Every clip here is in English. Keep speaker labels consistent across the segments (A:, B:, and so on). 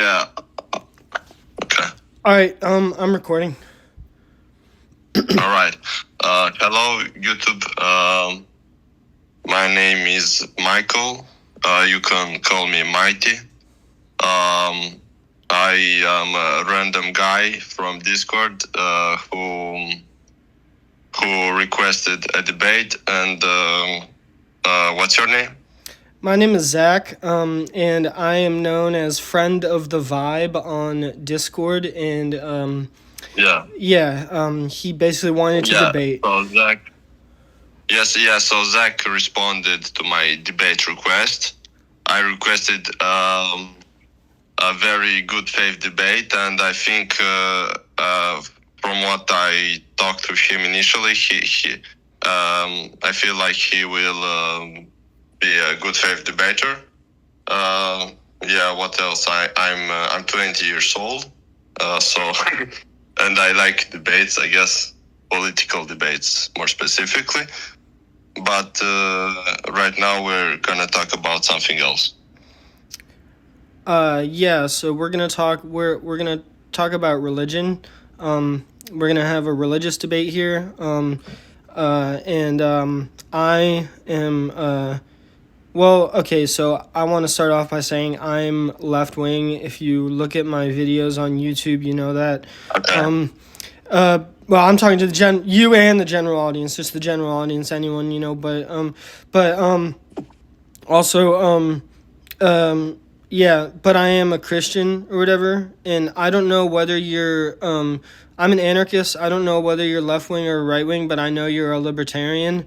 A: Yeah. Okay.
B: All right, I'm recording.
A: All right. Hello, YouTube. My name is Michael. You can call me Mighty. I am a random guy from Discord who requested a debate. And what's your name?
B: My name is Zach, and I am known as Friend of the Vibe on Discord, and
A: Yeah.
B: he basically wanted to
A: Yeah.
B: debate.
A: So Zach. Yes. Yeah. So Zach responded to my debate request. I requested a very good faith debate, and I think from what I talked to him initially, I feel like he will be a good faith debater. Yeah. What else? I'm 20 years old, so and I like debates. I guess political debates more specifically. But right now we're gonna talk about something else.
B: So we're gonna talk. We're gonna talk about religion. We're gonna have a religious debate here. And I am Well, okay, so I want to start off by saying I'm left wing. If you look at my videos on YouTube, you know that.
A: Okay.
B: Well, I'm talking to you and the general audience, just the general audience, anyone, but also, yeah, but I am a Christian or whatever, and I don't know whether I'm an anarchist. I don't know whether you're left wing or right wing, but I know you're a libertarian.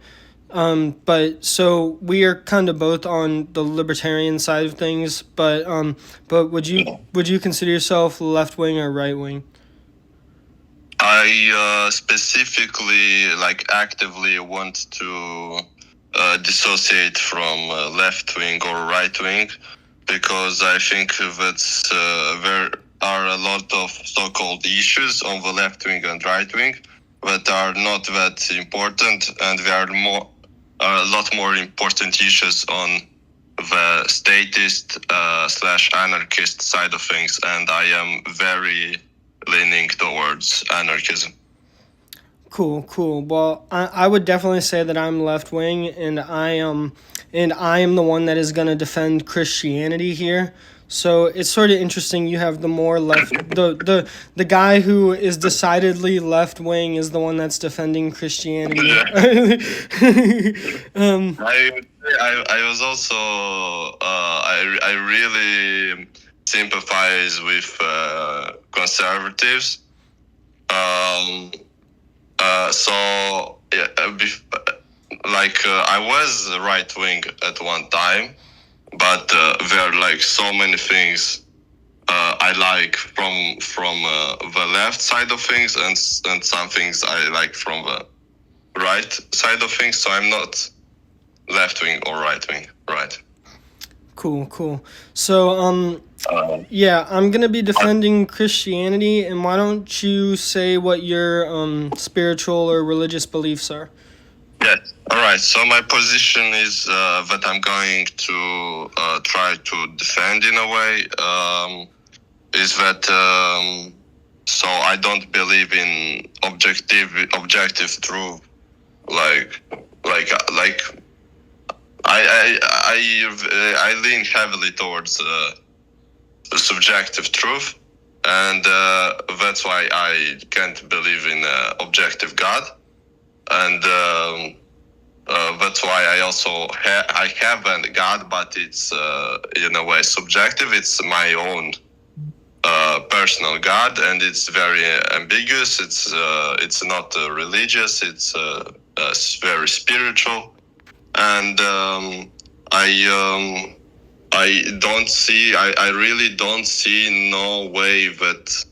B: But so we are kind of both on the libertarian side of things. But would you consider yourself left wing or right wing?
A: I specifically, like, actively want to dissociate from left wing or right wing, because I think that's there are a lot of so-called issues on the left wing and right wing that are not that important, and there are a lot more important issues on the statist slash anarchist side of things, and I am very leaning towards anarchism.
B: Cool. Well, I would definitely say that I'm left wing, and I am the one that is going to defend Christianity here. So it's sort of interesting. You have the more left, the guy who is decidedly left wing is the one that's defending Christianity.
A: I was also I really sympathize with conservatives. So yeah, I was right wing at one time, but there are like so many things I like from the left side of things, and some things I like from the right side of things. So I'm not left wing or right wing, right?
B: Cool. So yeah, I'm gonna be defending Christianity, and why don't you say what your spiritual or religious beliefs are?
A: Yes. All right. So my position is that I'm going to try to defend in a way. Is that so I don't believe in objective truth, like like I lean heavily towards subjective truth, and that's why I can't believe in objective God, and that's why I also I have a God, but it's in a way subjective. It's my own personal God, and it's very ambiguous. It's not religious. It's very spiritual, and I don't see. I really don't see no way that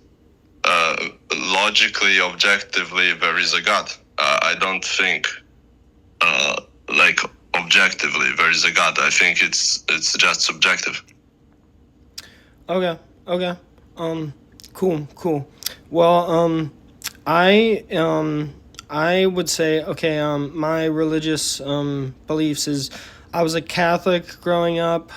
A: logically, objectively, there is a God. I don't think like objectively there is a God. I think it's just subjective.
B: Okay. Cool. Well, I would say, okay, my religious beliefs is I was a Catholic growing up.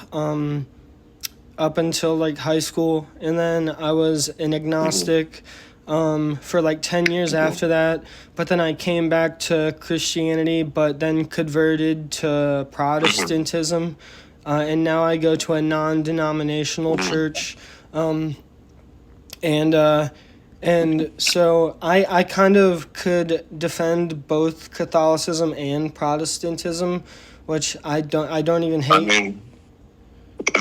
B: up until like high school, and then I was an agnostic for like 10 years after that. But then I came back to Christianity, but then converted to Protestantism, and now I go to a non-denominational church, and and so I kind of could defend both Catholicism and Protestantism, which I don't even hate.
A: I mean,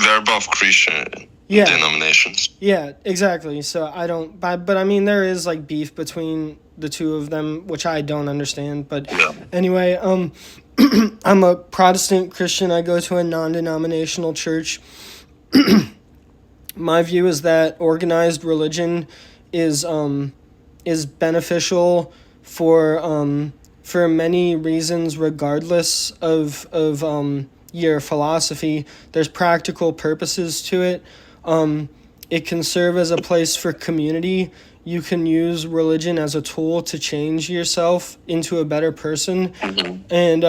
A: they're both Christian
B: Yeah.
A: denominations.
B: Yeah, exactly. So I don't, but I mean, there is like beef between the two of them, which I don't understand. But
A: Yeah.
B: anyway, I'm a Protestant Christian. I go to a non-denominational church. My view is that organized religion is beneficial for many reasons, regardless of your philosophy. There's practical purposes to it. It can serve as a place for community. You can use religion as a tool to change yourself into a better person, and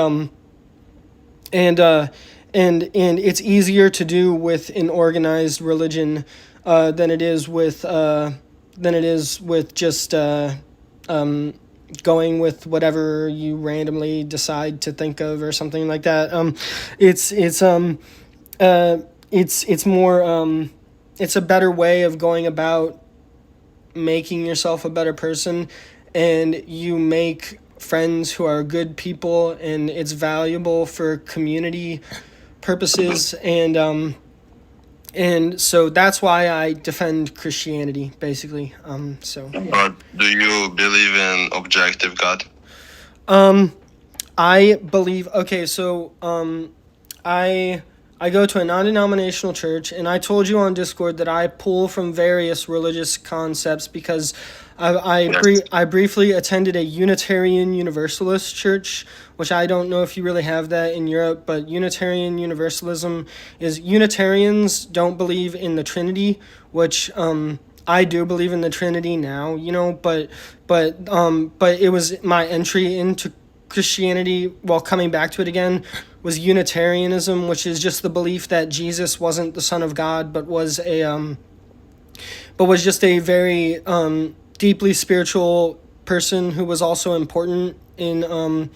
B: it's easier to do with an organized religion than it is with just going with whatever you randomly decide to think of or something like that. It's more it's a better way of going about making yourself a better person, and you make friends who are good people, and it's valuable for community purposes, and so that's why I defend Christianity, basically. So yeah.
A: But do you believe in objective God?
B: I believe, okay, so I go to a non-denominational church, and I told you on Discord that I pull from various religious concepts because I briefly attended a Unitarian Universalist church, which I don't know if you really have that in Europe, but Unitarian Universalism is Unitarians don't believe in the Trinity, which I do believe in the Trinity now, but it was my entry into Christianity, while coming back to it again, was Unitarianism, which is just the belief that Jesus wasn't the Son of God, but was just a very deeply spiritual person who was also important in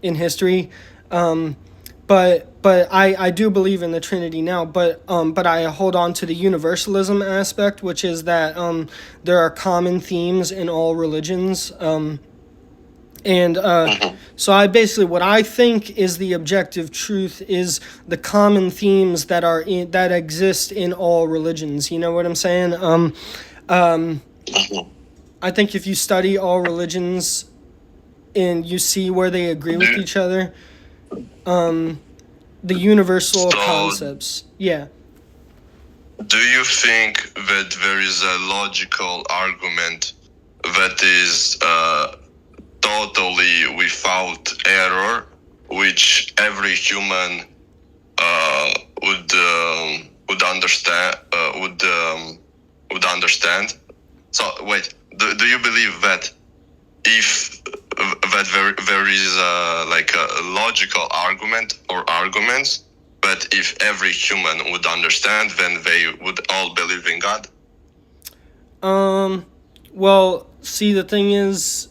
B: history. But I do believe in the Trinity now, but I hold on to the universalism aspect, which is that there are common themes in all religions. So I basically, what I think is the objective truth is the common themes that exist in all religions. You know what I'm saying? I think if you study all religions and you see where they agree with each other, the universal concepts. Yeah.
A: Do you think that there is a logical argument that is totally without error, which every human would understand? Would understand? So wait, do you believe that if that there is like a logical argument or arguments, but if every human would understand, then they would all believe in God?
B: Well, see, the thing is,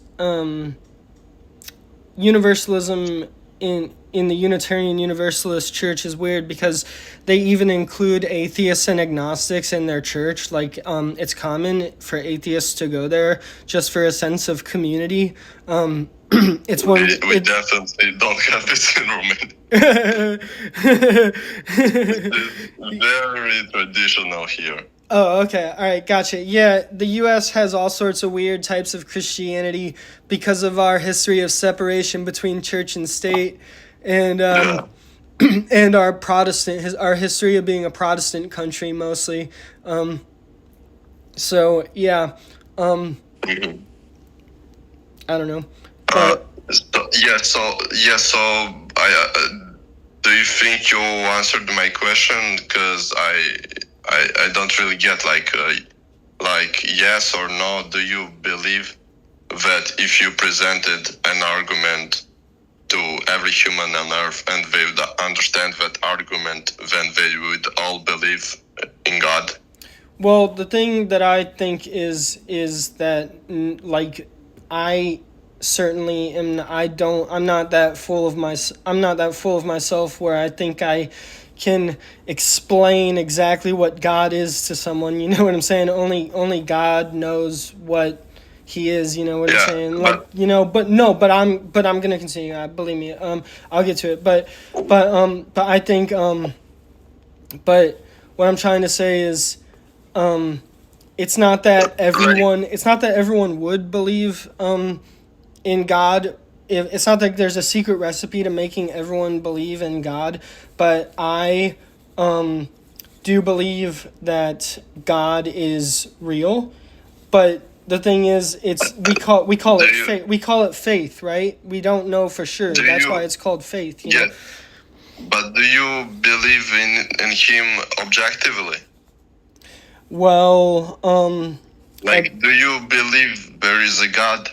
B: universalism in the Unitarian Universalist Church is weird because they even include atheists and agnostics in their church. Like, it's common for atheists to go there just for a sense of community. It's one.
A: We definitely don't have this in Romania. It's very traditional here.
B: Oh, okay. All right. Gotcha. Yeah, the U.S. has all sorts of weird types of Christianity because of our history of separation between church and state, and and our history of being a Protestant country mostly. So yeah. I don't know.
A: So do you think you answered my question? Because I don't really get like yes or no. Do you believe that if you presented an argument to every human on earth, and they would understand that argument when they would all believe in God?
B: Well, the thing that I think is that like I certainly am. I don't. I'm not that full of my. I'm not that full of myself where I think I can explain exactly what God is to someone. You know what I'm saying? Only God knows what He is. You know what I'm saying? Like but no. But I'm gonna continue. Believe me. I'll get to it. But I think but what I'm trying to say is it's not that everyone would believe in God. It's not that there's a secret recipe to making everyone believe in God, but I do believe that God is real. But the thing is, it's we call it faith, right? We don't know for sure. That's why it's called faith. You know?
A: But do you believe in Him objectively?
B: Well,
A: do you believe there is a God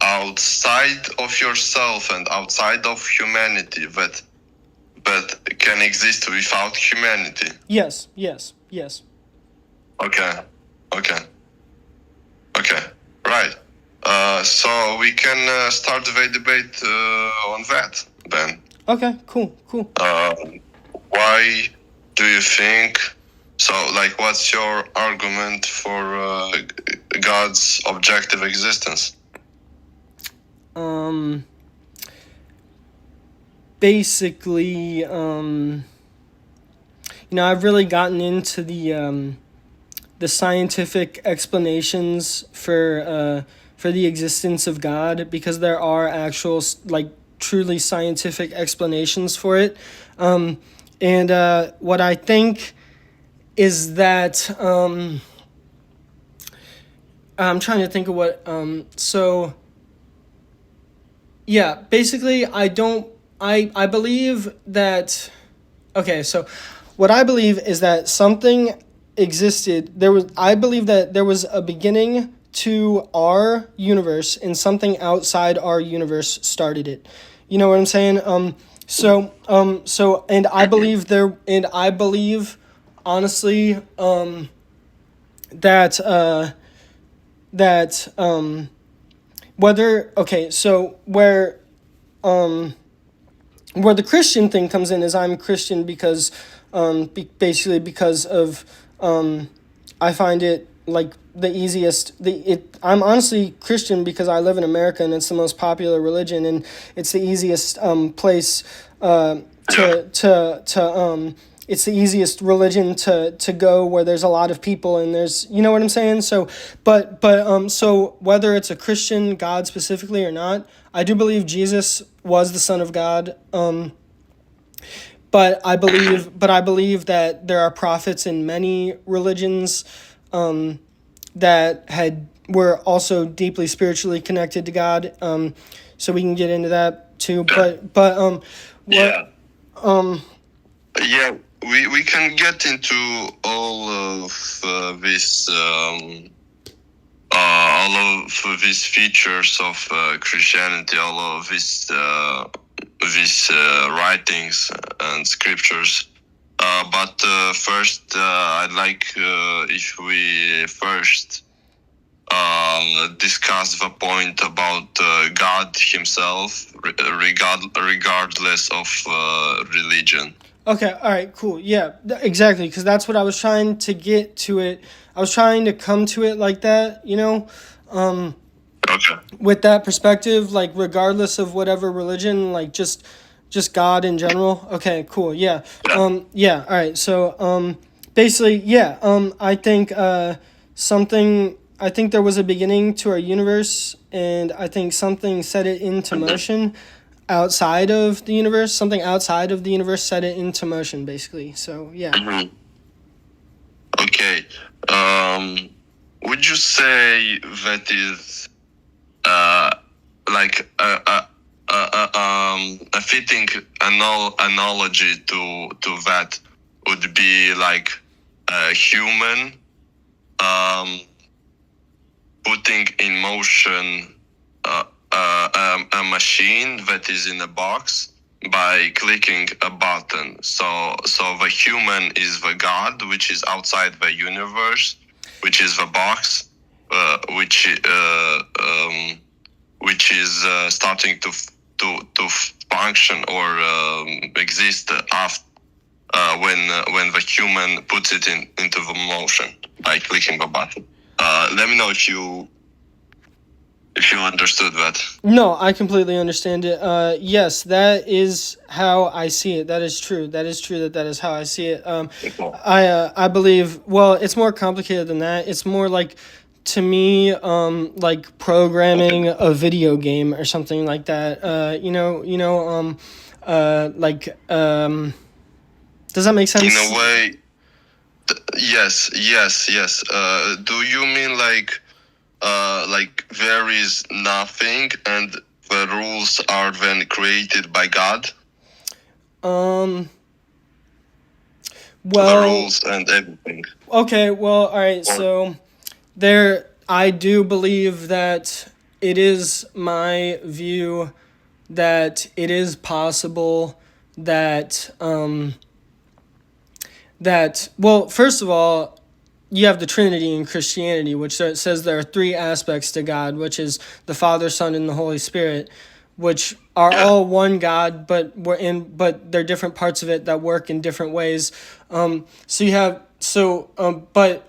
A: outside of yourself and outside of humanity that can exist without humanity?
B: Yes.
A: Okay. Right. So we can start the debate on that then.
B: Okay. Cool.
A: Why do you think so? Like, what's your argument for God's objective existence?
B: Basically, I've really gotten into the scientific explanations for the existence of God, because there are actual like truly scientific explanations for it. And what I think is that I'm trying to think of what yeah, basically I believe that okay, so what I believe is that something existed. I believe that there was a beginning to our universe, and something outside our universe started it. You know what I'm saying? And I believe honestly that whether okay, so where the Christian thing comes in is I'm Christian because basically because of I find it like the easiest I'm honestly Christian because I live in America and it's the most popular religion, and it's the easiest place it's the easiest religion to go where there's a lot of people, and there's, you know what I'm saying? So so whether it's a Christian God specifically or not, I do believe Jesus was the Son of God. But I believe that there are prophets in many religions that were also deeply spiritually connected to God. So we can get into that too.
A: We can get into all of this. All of these features of Christianity, all of these writings and scriptures. But first, I'd like if we first discuss the point about God Himself, regardless of religion.
B: Okay, all right, cool. Yeah, exactly, because that's what I was trying to get to it. I was trying to come to it like that, with that perspective, like regardless of whatever religion, like just God in general. Okay, cool. Yeah. All right. So basically, yeah. I think there was a beginning to our universe, and I think something set it into motion outside of the universe. Something outside of the universe set it into motion, basically. So yeah.
A: Mm-hmm. Okay. Would you say that is like a fitting analogy to that would be like a human putting in motion a a machine that is in a box by clicking a button. So the human is the God, which is outside the universe, which is the box, which is starting to function or exist after when the human puts it into the motion by clicking a button. Let me know if you understood that.
B: No, I completely understand it. Yes, that is how I see it. That is true. That is true. That is how I see it. I believe. Well, it's more complicated than that. It's more like, to me, like programming a video game or something like that. Does that make sense?
A: In a way, yes. Do you mean like there is nothing and the rules are then created by God?
B: Well,
A: the rules and everything.
B: Okay, well, all right. So I do believe that it is my view that it is possible that well, first of all, you have the Trinity in Christianity, which says there are three aspects to God, which is the Father, Son, and the Holy Spirit, which are all one God, but they're different parts of it that work in different ways. But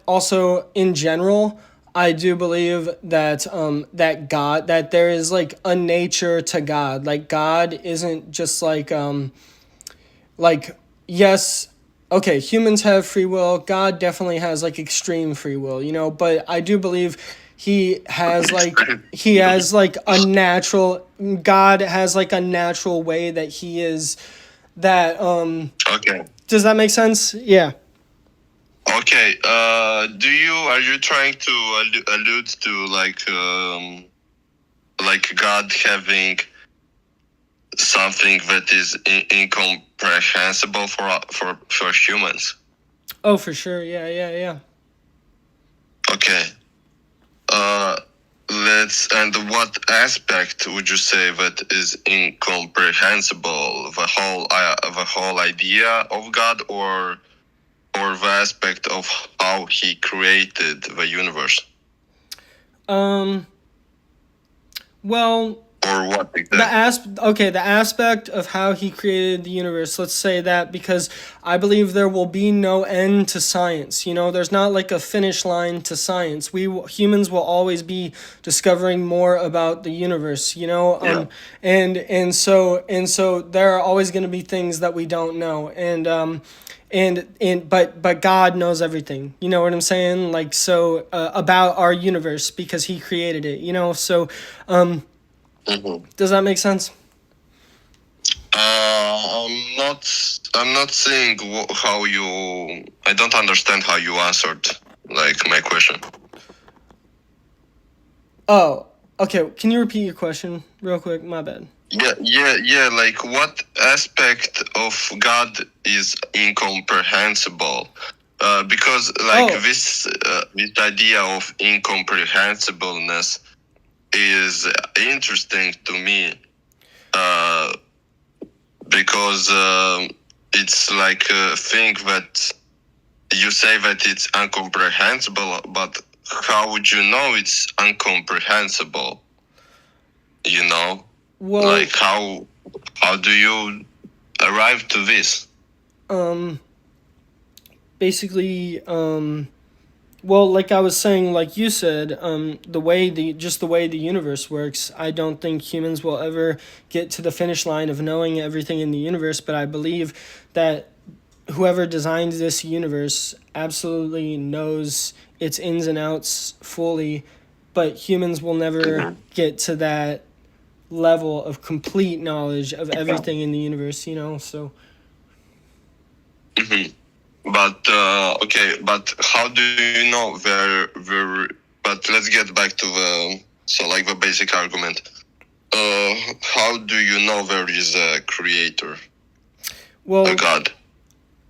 B: also in general, I do believe that that there is like a nature to God. Like God isn't just yes. Okay, humans have free will. God definitely has like extreme free will, but I do believe God has like a natural way that he is that
A: Okay.
B: Does that make sense? Yeah.
A: Okay. Are you trying to allude to like God having something that is incomprehensible for humans?
B: Oh, for sure. Yeah.
A: Okay. And what aspect would you say that is incomprehensible? The whole idea of God, or the aspect of how he created the universe?
B: Well,
A: or what exactly?
B: The aspect of how he created the universe. Let's say that, because I believe there will be no end to science. There's not like a finish line to science. Humans will always be discovering more about the universe.
A: Yeah.
B: And so there are always going to be things that we don't know. But God knows everything. You know what I'm saying? Like, so about our universe, because he created it. So. Does that make sense?
A: I'm not saying how you. I don't understand how you answered my question.
B: Oh, okay. Can you repeat your question real quick? My bad.
A: Yeah. Like, what aspect of God is incomprehensible? Because this idea of incomprehensibleness is interesting to me, because it's like a thing that you say that it's incomprehensible, but how would you know it's incomprehensible?
B: Well,
A: like how do you arrive to this?
B: Basically, well, like I was saying, like you said, the way the universe works, I don't think humans will ever get to the finish line of knowing everything in the universe, but I believe that whoever designed this universe absolutely knows its ins and outs fully, but humans will never get to that level of complete knowledge of everything in the universe, so.
A: Mm-hmm. But but how do you know but let's get back to the basic argument. How do you know there is a creator?
B: Well,
A: a God?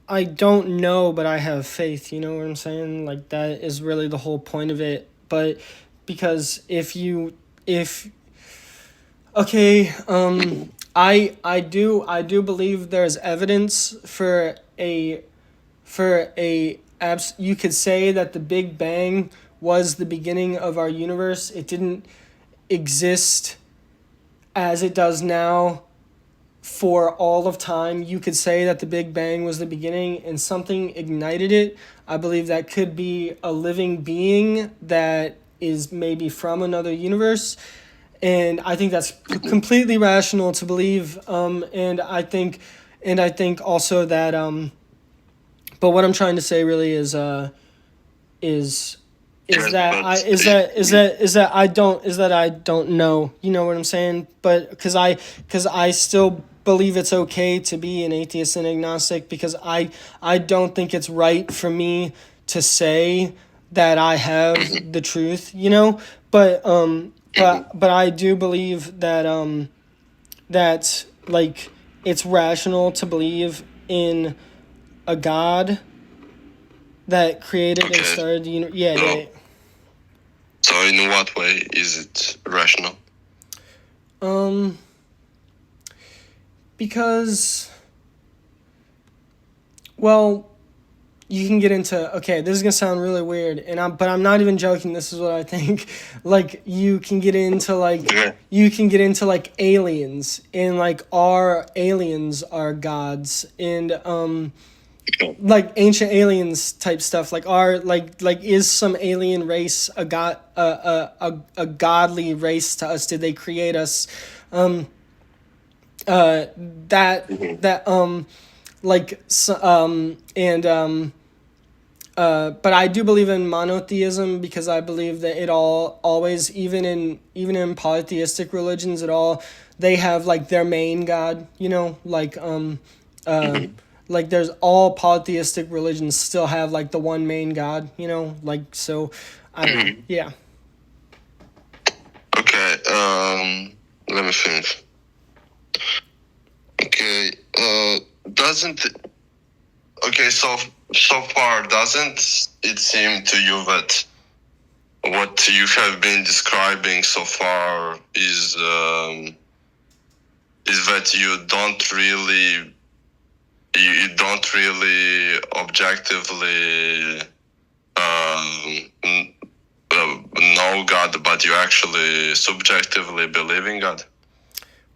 B: I don't know, but I have faith, you know what I'm saying? Like, that is really the whole point of it. But because if Okay, I do believe there's evidence for a you could say that the Big Bang was the beginning of our universe. It didn't exist as it does now for all of time. You could say that the Big Bang was the beginning and something ignited it. I believe that could be a living being that is maybe from another universe. And I think that's completely rational to believe. And I think also that but what I'm trying to say really is is
A: Yes,
B: that I
A: but
B: is that is that is that I don't know. You know what I'm saying? But because I still believe it's okay to be an atheist and agnostic, because I don't think it's right for me to say that I have the truth. But I do believe that like it's rational to believe in a God that created and
A: okay.
B: started the universe. Yeah, yeah.
A: So, so in what way is it rational?
B: Um, because, well, you can get into, okay, this is gonna sound really weird, but I'm not even joking. This is what I think. Like
A: Okay.
B: you can get into like aliens, and like our aliens are gods, and like ancient aliens type stuff, like our like is some alien race a god, a godly race to us? Did they create us? um that
A: Mhm.
B: that like and but I do believe in monotheism, because I believe that it all always, even in polytheistic religions, they have like their main god, uh
A: Mhm.
B: like there's all polytheistic religions still have like the one main god, like, so I don't know.
A: Mhm.
B: Yeah.
A: Okay. Let me think. Okay. Doesn't okay. So far, doesn't it seem to you that what you have been describing so far is that you don't really objectively um, know God, but you actually subjectively believe in God.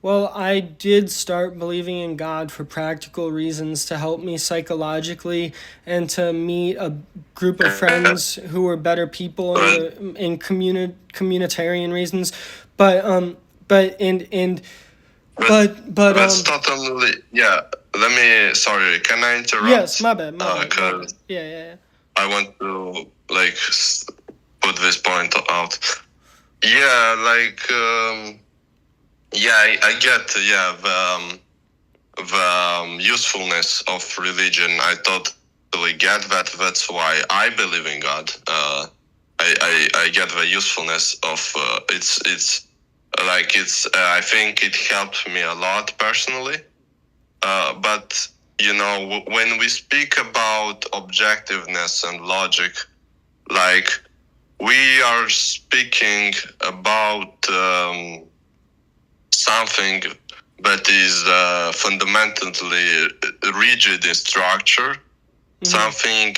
B: Well, I did start believing in God for practical reasons, to help me psychologically and to meet a group of
A: Uh,
B: friends who were better people, and
A: but
B: communitarian reasons. But but and
A: but
B: but
A: that's totally yeah. Let me. Sorry, can I
B: yes,
A: interrupt?
B: my bad, my bad, my bad.
A: Because
B: Yeah, yeah, yeah.
A: I want to like put this point out. Yeah, like yeah, I get the usefulness of religion. I totally get that. That's why I believe in God. I get the usefulness of it's like it's. I think it helped me a lot personally. But when we speak about objectiveness and logic, like we are speaking about something that is fundamentally rigid in structure,
B: Mm-hmm.
A: something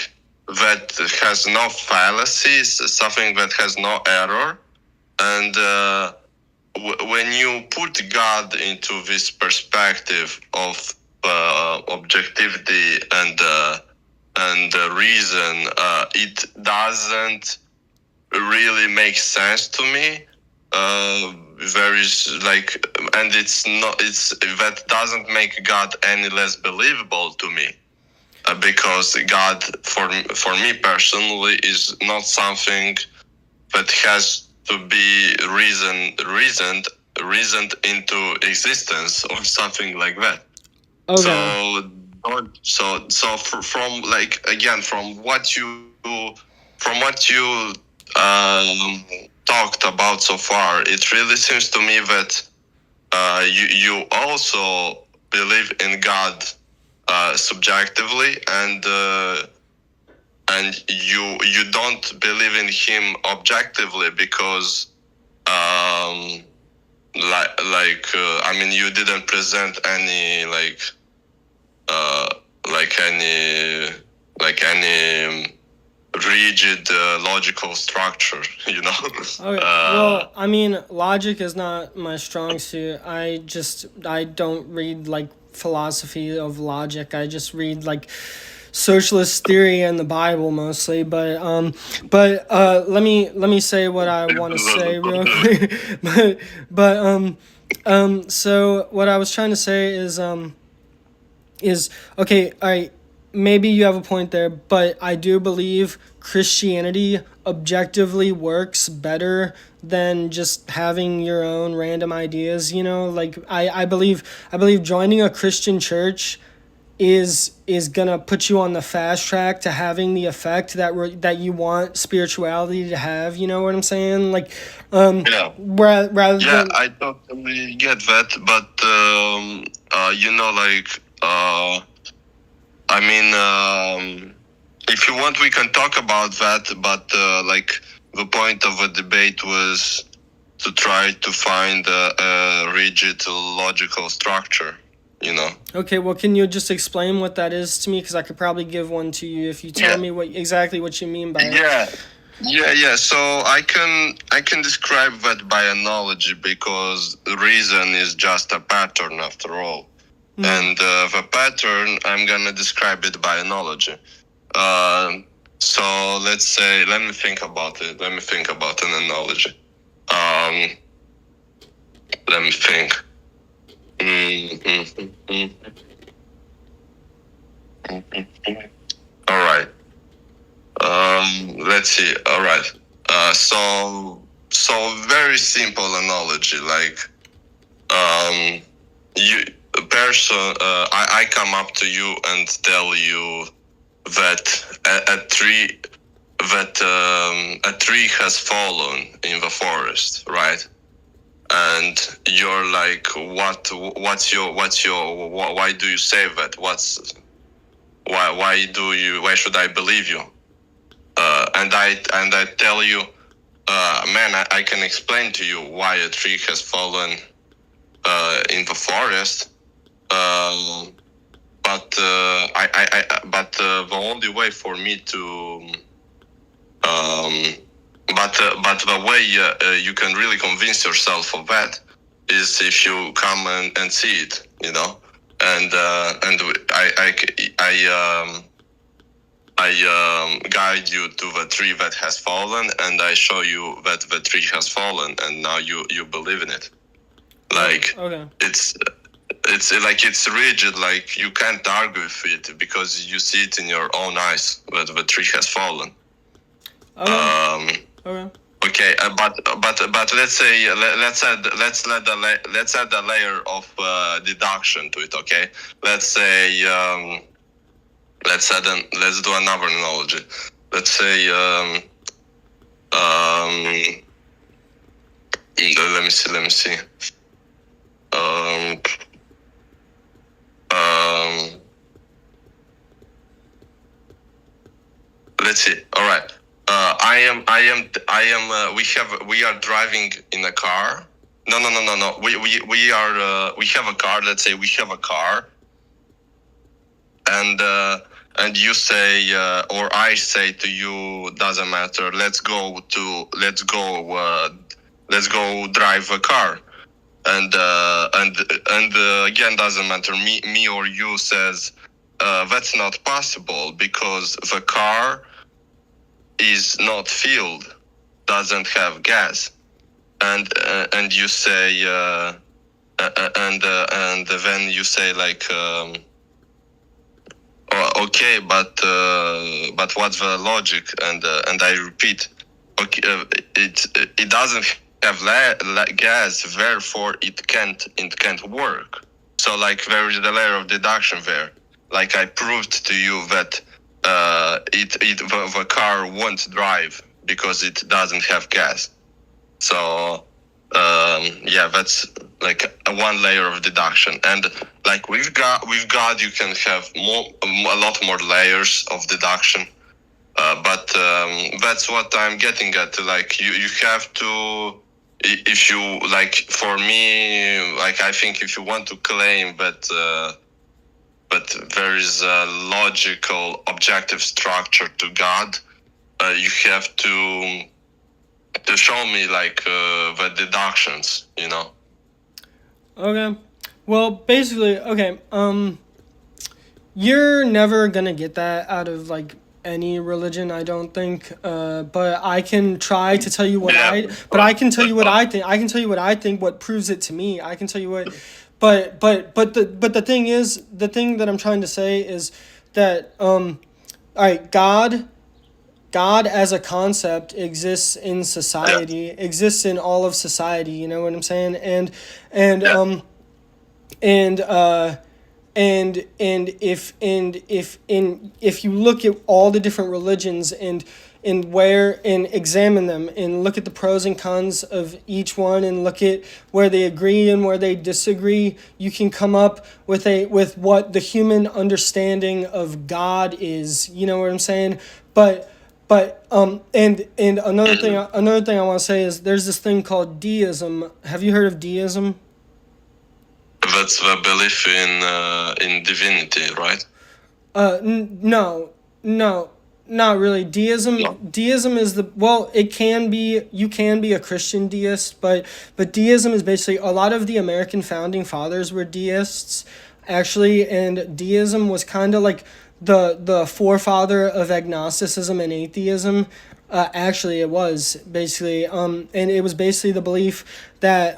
A: that has no fallacies, something that has no error. And when you put God into this perspective of objectivity and reason, it doesn't really makes sense to me. There is like, and it's not. It's that doesn't make God any less believable to me, because God, for me personally, is not something that has to be reasoned into existence or something like that.
B: Okay.
A: So from like again from what you um, talked about so far, it really seems to me that you also believe in God subjectively, and you don't believe in Him objectively because um, I mean, you didn't present any any rigid logical structure, you know.
B: Okay. Well, I mean, logic is not my strong suit. I don't read like philosophy of logic. I just read like socialist theory and the Bible mostly. But let me say what I want to say real quick. So what I was trying to say is okay, all right, maybe you have a point there, but I do believe Christianity objectively works better than just having your own random ideas, you know? Like I believe joining a Christian church is gonna put you on the fast track to having the effect that you want spirituality to have. You know what I'm saying? Like,
A: Yeah.
B: rather
A: Yeah,
B: than
A: I totally get that, but you know, I mean, if you want, we can talk about that. But like, the point of a debate was to try to find a rigid logical structure. You know.
B: okay, well, can you just explain what that is to me? Because I could probably give one to you if you tell
A: Yeah.
B: me exactly what you mean by it.
A: Yeah. So I can describe that by analogy because the reason is just a pattern after all, and the pattern I'm gonna describe it by analogy. So let's say, let me think about it. Let me think about an analogy. Let me think. All right. Let's see. All right. So very simple analogy. Like, you a person. I come up to you and tell you that a tree has fallen in the forest, right? And you're like, why do you say that? Why should I believe you? And I tell you, man, I can explain to you why a tree has fallen in the forest. But the only way for me to but the way you can really convince yourself of that is if you come and see it, you know. And I guide you to the tree that has fallen, and I show you that the tree has fallen, and now you believe in it. Like,
B: Okay.
A: it's like, it's rigid. Like, you can't argue with it because you see it in your own eyes that the tree has fallen.
B: Okay.
A: Okay, but let's say let's add a layer of deduction to it. Okay, let's say let's do another analogy. Let's say let me see. Let's see. All right. We are driving in a car. No. We have a car. Let's say we have a car, and you say, or I say to you, doesn't matter. Let's go drive a car, and again, doesn't matter. Me or you says, that's not possible because the car is not filled, doesn't have gas, and you say, and then you say like, okay, but what's the logic? And I repeat, okay, it doesn't have gas, therefore it can't work. So like, there is the layer of deduction there. Like, I proved to you that the car won't drive because it doesn't have gas. So yeah, that's like one layer of deduction. And like, with God you can have a lot more layers of deduction. But that's what I'm getting at. Like, you have to if you like, for me, like, I think if you want to claim that, but there is a logical, objective structure to God, you have to show me like the deductions, you know.
B: Okay. Well, basically, okay. You're never gonna get that out of like any religion, I don't think. But I can try to tell you what But I can tell you what I think. I can tell you what I think. What proves it to me. I can tell you what. But the thing is, the thing that I'm trying to say is that all right, God as a concept exists in society, exists in all of society. You know what I'm saying? And and if you look at all the different religions and examine them and look at the pros and cons of each one and look at where they agree and where they disagree, you can come up with what the human understanding of God is. You know what I'm saying? And another thing I want to say is there's this thing called deism. Have you heard of deism?
A: That's the belief in divinity, right?
B: No, not really. Deism is it can be, you can be a Christian deist, but deism is basically, a lot of the American founding fathers were deists, actually, and deism was kind of like the forefather of agnosticism and atheism. Actually, it was basically, and it was basically the belief that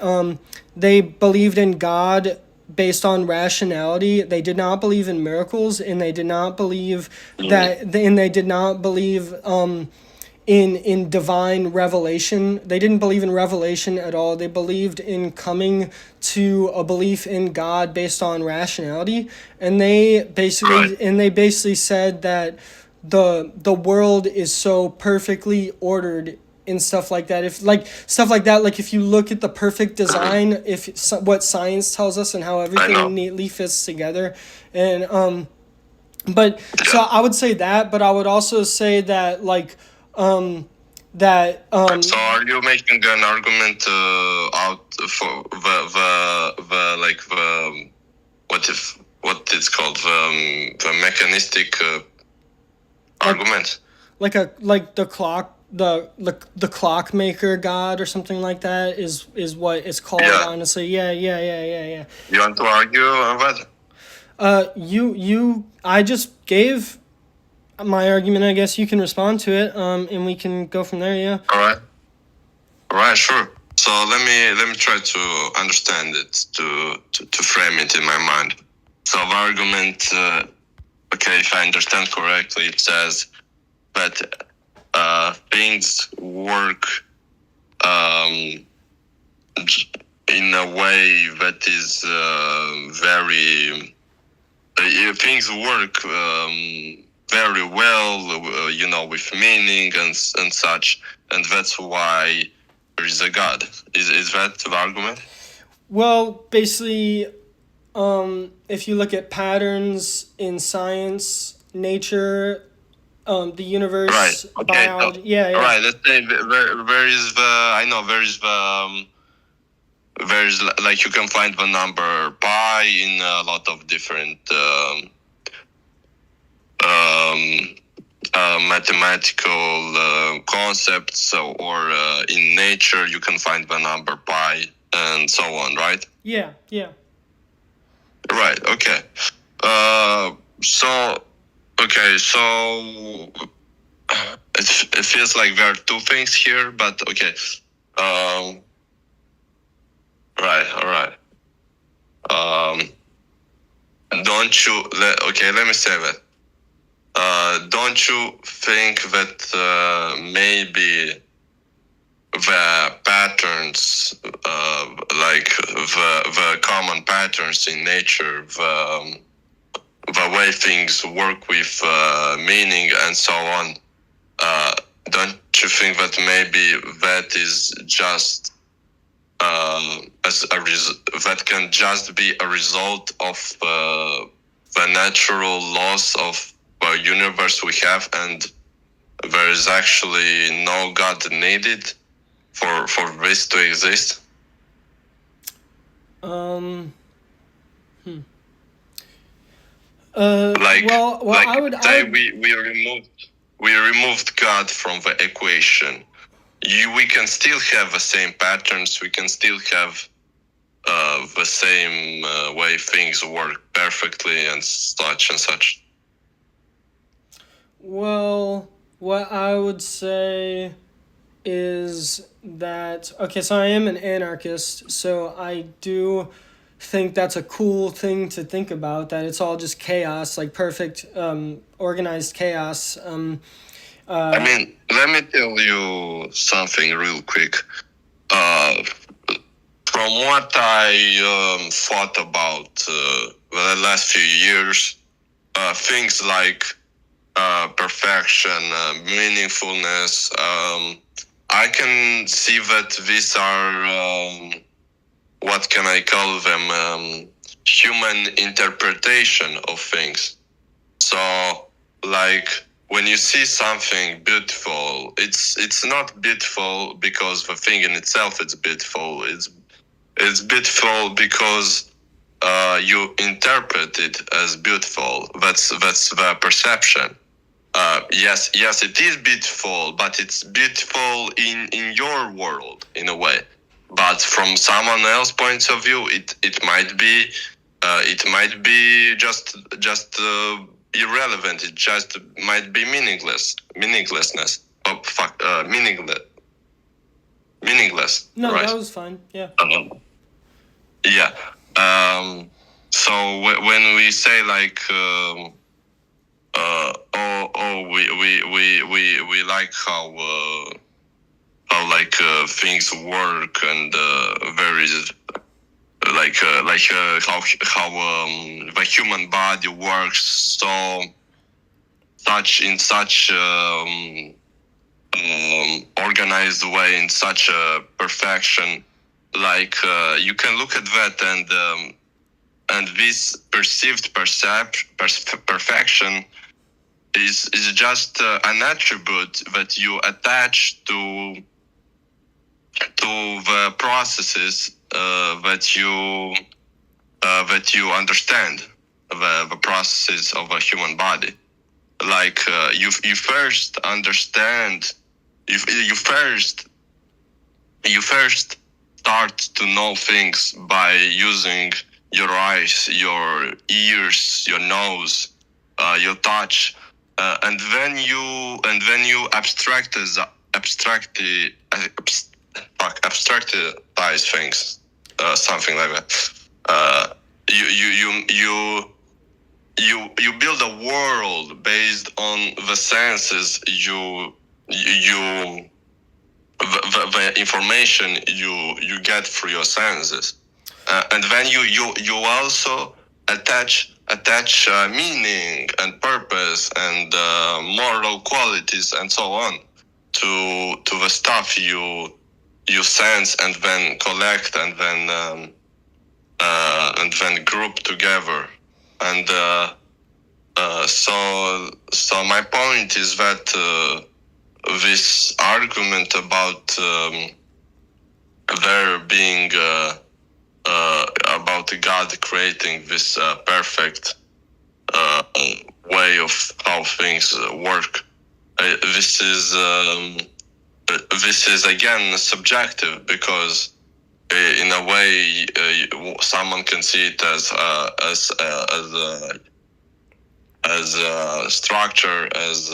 B: they believed in God based on rationality. They did not believe in miracles, and they did not believe and they did not believe in divine revelation. They didn't believe in revelation at all. They believed in coming to a belief in God based on rationality, and they basically said that the world is so perfectly ordered and stuff like that. Like if you look at the perfect design, what science tells us and how everything neatly fits together, and but so I would say that, but I would also say that
A: So are you making an argument out for the like the what it's called, the mechanistic argument?
B: Like the clock, the clockmaker God or something like that is what it's called.
A: Yeah.
B: Honestly, yeah.
A: You want to argue on that?
B: I just gave my argument. I guess you can respond to it, and we can go from there. Yeah.
A: All right, sure. So let me try to understand it, to frame it in my mind. So the argument, okay, if I understand correctly, it says that things work in a way that is very. Things work very well, with meaning and such, and that's why there is a God. Is that the argument?
B: Well, basically, if you look at patterns in science, nature, the universe,
A: right. Okay.
B: biology, yeah.
A: Right. Let's say there is the. I know there is the. There's like, you can find the number pi in a lot of different mathematical concepts, or in nature you can find the number pi and so on, right?
B: Yeah.
A: Right. Okay. So it feels like there are two things here, but okay. Right. All right. Don't you? Let me say that. Don't you think that maybe the patterns, like the common patterns in nature, the way things work with meaning and so on, don't you think that maybe that is just that can just be a result of the natural laws of the universe we have, and there is actually no God needed for this to exist?
B: Um.
A: Like like
B: I would.
A: say we removed God from the equation. We can still have the same patterns. We can still have the same way things work perfectly and such and such.
B: Well, what I would say is that okay. So I am an anarchist. So I do think that's a cool thing to think about. That it's all just chaos, like perfect, organized chaos.
A: I mean, let me tell you something real quick. From what I thought about the last few years, things like perfection, meaningfulness, I can see that these are, what can I call them, human interpretation of things. So, like, when you see something beautiful, it's not beautiful because the thing in itself is beautiful. It's beautiful because you interpret it as beautiful. That's the perception. Yes, it is beautiful, but it's beautiful in your world in a way. But from someone else's point of view, it might be just irrelevant. It just might be meaninglessness. Oh fuck, meaningless.
B: No,
A: right?
B: that was fine. Yeah.
A: Yeah. So when we say like, we like how like things work and very how the human body works so such organized way, in such a perfection, like you can look at that and this perceived perfection is just an attribute that you attach to the processes that you understand, the processes of a human body. Like you first understand, you first start to know things by using your eyes, your ears, your nose, your touch, and then you abstractize things, something like that. You you you you you build a world based on the senses the information you get through your senses, and then you also attach meaning and purpose and moral qualities and so on to the stuff you sense and then collect and then group together. And so my point is that this argument about there being about God creating this perfect way of how things work, this is again subjective, because in a way someone can see it as a structure, as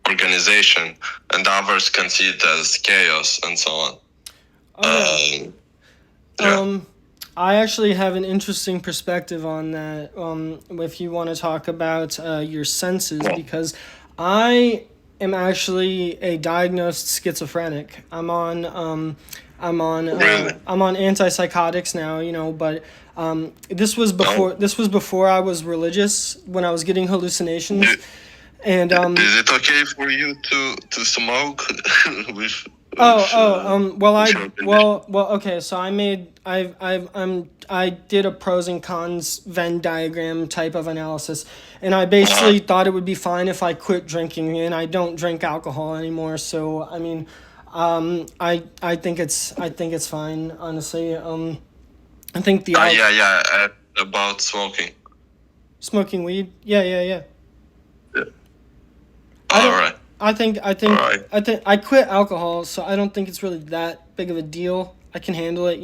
A: organization, and others can see it as chaos and so on.
B: Okay. I actually have an interesting perspective on that. If you want to talk about your senses, because I am actually a diagnosed schizophrenic. I'm on antipsychotics now, but this was before I was religious, when I was getting hallucinations. And
A: is it okay for you to smoke with
B: Okay. So I did a pros and cons Venn diagram type of analysis, and I basically thought it would be fine if I quit drinking, and I don't drink alcohol anymore. So I mean, I think it's fine, honestly. I think
A: about smoking.
B: Smoking weed. Yeah.
A: Yeah.
B: I
A: All
B: don't.
A: right. Alright.
B: I think I quit alcohol, so I don't think it's really that big of a deal. I can handle it,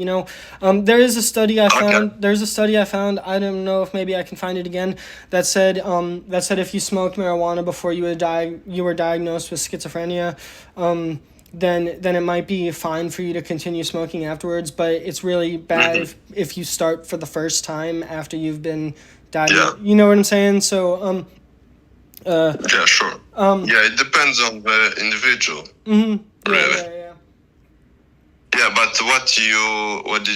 B: there is a study I found.
A: Okay.
B: There's a study I found. I don't know if maybe I can find it again. That said if you smoked marijuana before you were diagnosed with schizophrenia, then it might be fine for you to continue smoking afterwards. But it's really bad if you start for the first time after you've been diagnosed.
A: Yeah.
B: You know what I'm saying? So
A: Yeah, sure. Yeah, it depends on the individual. Really. Yeah, but what did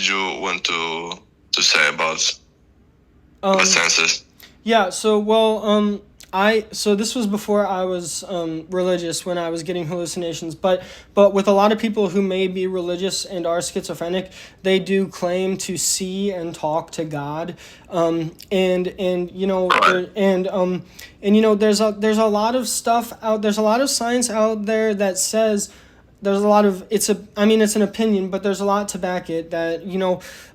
A: you want to say about the senses?
B: Yeah, so this was before I was religious when I was getting hallucinations, but with a lot of people who may be religious and are schizophrenic, they do claim to see and talk to God, and you know
A: Right.
B: there's a lot of stuff out there's a lot of science out there that says there's a lot of it's an opinion, but there's a lot to back it that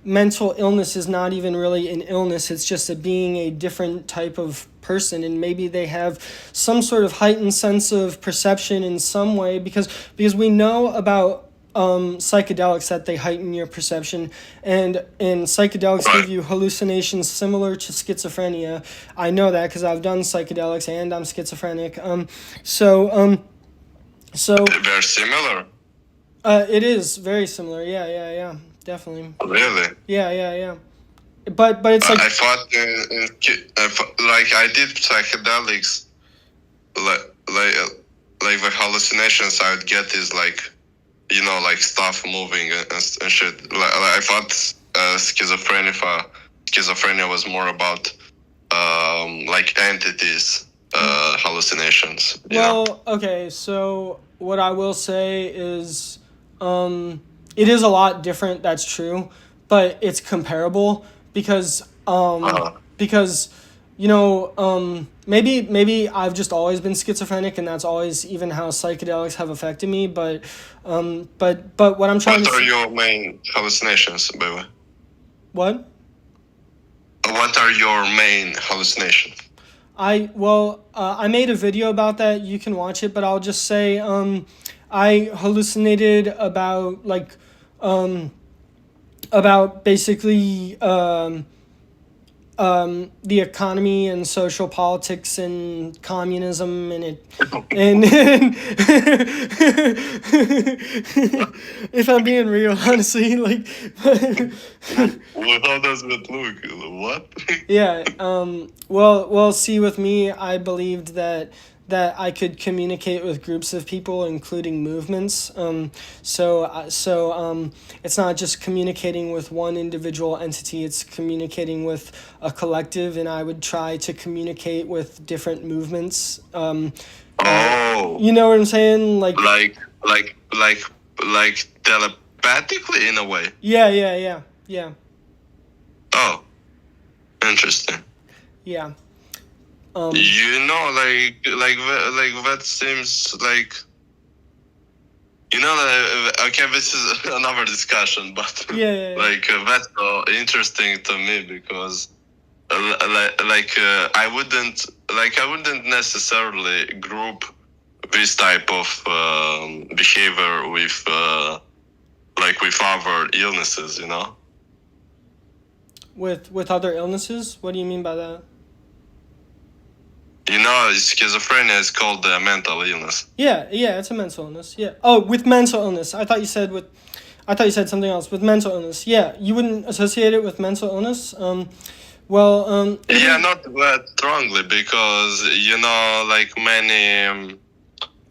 B: mental illness is not even really an illness. It's just being a different type of person, and maybe they have some sort of heightened sense of perception in some way because we know about psychedelics that they heighten your perception, and psychedelics give you hallucinations similar to schizophrenia. I know that because I've done psychedelics and I'm schizophrenic. So
A: They're similar.
B: it is very similar. Yeah. Definitely.
A: Really?
B: Yeah. But it's like
A: I thought like I did psychedelics, like the hallucinations I would get is like, like stuff moving and shit. Like I thought schizophrenia was more about like entities, hallucinations.
B: well, okay. So what I will say is, it is a lot different. That's true, but it's comparable because maybe I've just always been schizophrenic, and that's always even how psychedelics have affected me. But what I'm trying
A: What
B: to
A: are your main hallucinations, by the way?
B: what?
A: What are your main hallucinations?
B: I made a video about that. You can watch it, but I'll just say I hallucinated about basically the economy and social politics and communism and if I'm being real, honestly, like
A: Well, how does it look? What?
B: yeah. Well. See, with me, I believed that I could communicate with groups of people, including movements. So it's not just communicating with one individual entity; it's communicating with a collective, and I would try to communicate with different movements. You know what I'm saying? Like
A: Telepathically in a way.
B: Yeah.
A: Oh, interesting.
B: Yeah.
A: That seems like, okay, this is another discussion, but
B: Yeah.
A: that's interesting to me because I wouldn't necessarily group this type of behavior with with other illnesses,
B: With other illnesses? What do you mean by that?
A: Schizophrenia is called a mental illness.
B: Yeah, it's a mental illness. Yeah. Oh, with mental illness. I thought you said something else. With mental illness. Yeah, you wouldn't associate it with mental illness.
A: Yeah, not that strongly because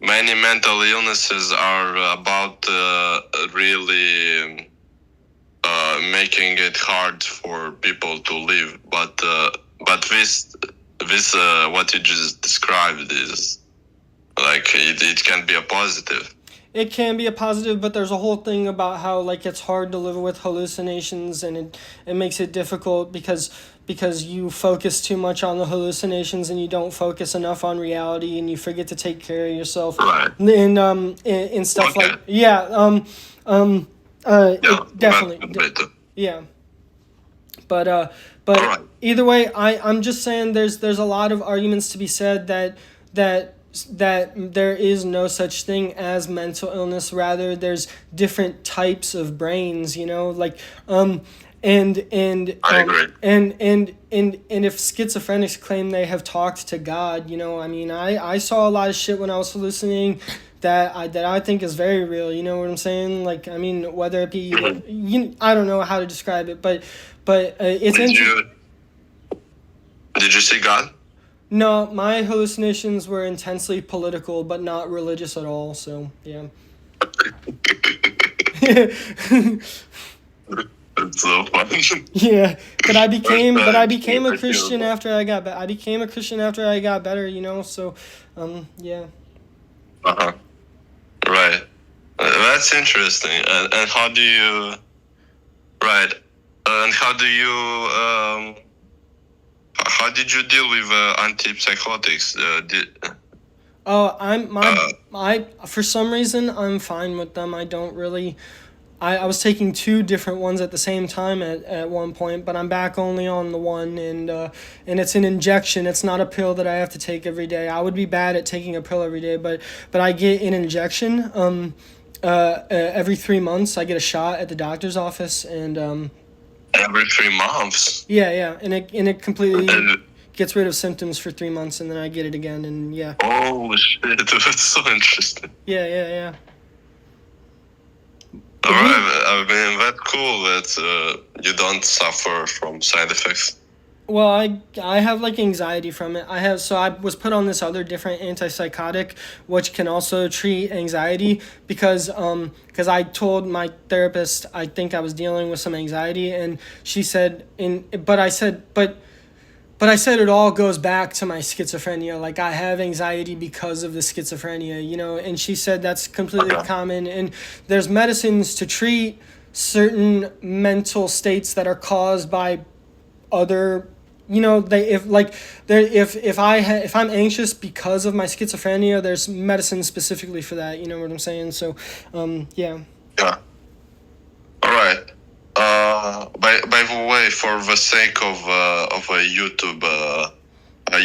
A: many mental illnesses are about really making it hard for people to live, but this what you just described is like it can be a positive.
B: It can be a positive, but there's a whole thing about how like it's hard to live with hallucinations, and it makes it difficult because you focus too much on the hallucinations and you don't focus enough on reality, and you forget to take care of yourself,
A: Right.
B: and in stuff
A: Okay.
B: like yeah
A: Yeah,
B: it definitely
A: that's better.
B: yeah. But
A: All right.
B: either way, I'm just saying there's a lot of arguments to be said that that there is no such thing as mental illness. Rather, there's different types of brains. You know, like
A: I agree.
B: and if schizophrenics claim they have talked to God, you know, I mean, I saw a lot of shit when I was hallucinating that I think is very real. You know what I'm saying? Like, I mean, whether it be I don't know how to describe it, but it's
A: Did
B: interesting.
A: you see God?
B: No, my hallucinations were intensely political, but not religious at all. So yeah.
A: It's so fun.
B: Yeah, but I became a
A: First
B: Christian
A: time.
B: after I got I became a Christian after I got better. You know, so yeah.
A: Uh-huh. Right. That's interesting. And how do you? Right. And how do you? How did you deal with antipsychotics?
B: Oh,
A: Uh,
B: I for some reason I'm fine with them. I don't really. I was taking two different ones at the same time at one point, but I'm back only on the one, and it's an injection. It's not a pill that I have to take every day. I would be bad at taking a pill every day, but I get an injection. Every 3 months I get a shot at the doctor's office, and
A: every 3 months.
B: yeah, and it completely
A: And,
B: gets rid of symptoms for 3 months, and then I get it again, and yeah,
A: oh shit! That's so interesting.
B: yeah.
A: All
B: But we
A: right. I mean, that's cool that you don't suffer from side effects.
B: Well, I have like anxiety from it. I was put on this other different antipsychotic, which can also treat anxiety because I told my therapist I think I was dealing with some anxiety, and she said but I said it all goes back to my schizophrenia. Like, I have anxiety because of the schizophrenia, you know, and she said that's completely
A: Okay.
B: common, and there's medicines to treat certain mental states that are caused by other, you know, they if like there if I'm anxious because of my schizophrenia, there's medicine specifically for that. You know what I'm saying? So yeah.
A: Yeah. All right. By the way, for the sake of YouTube,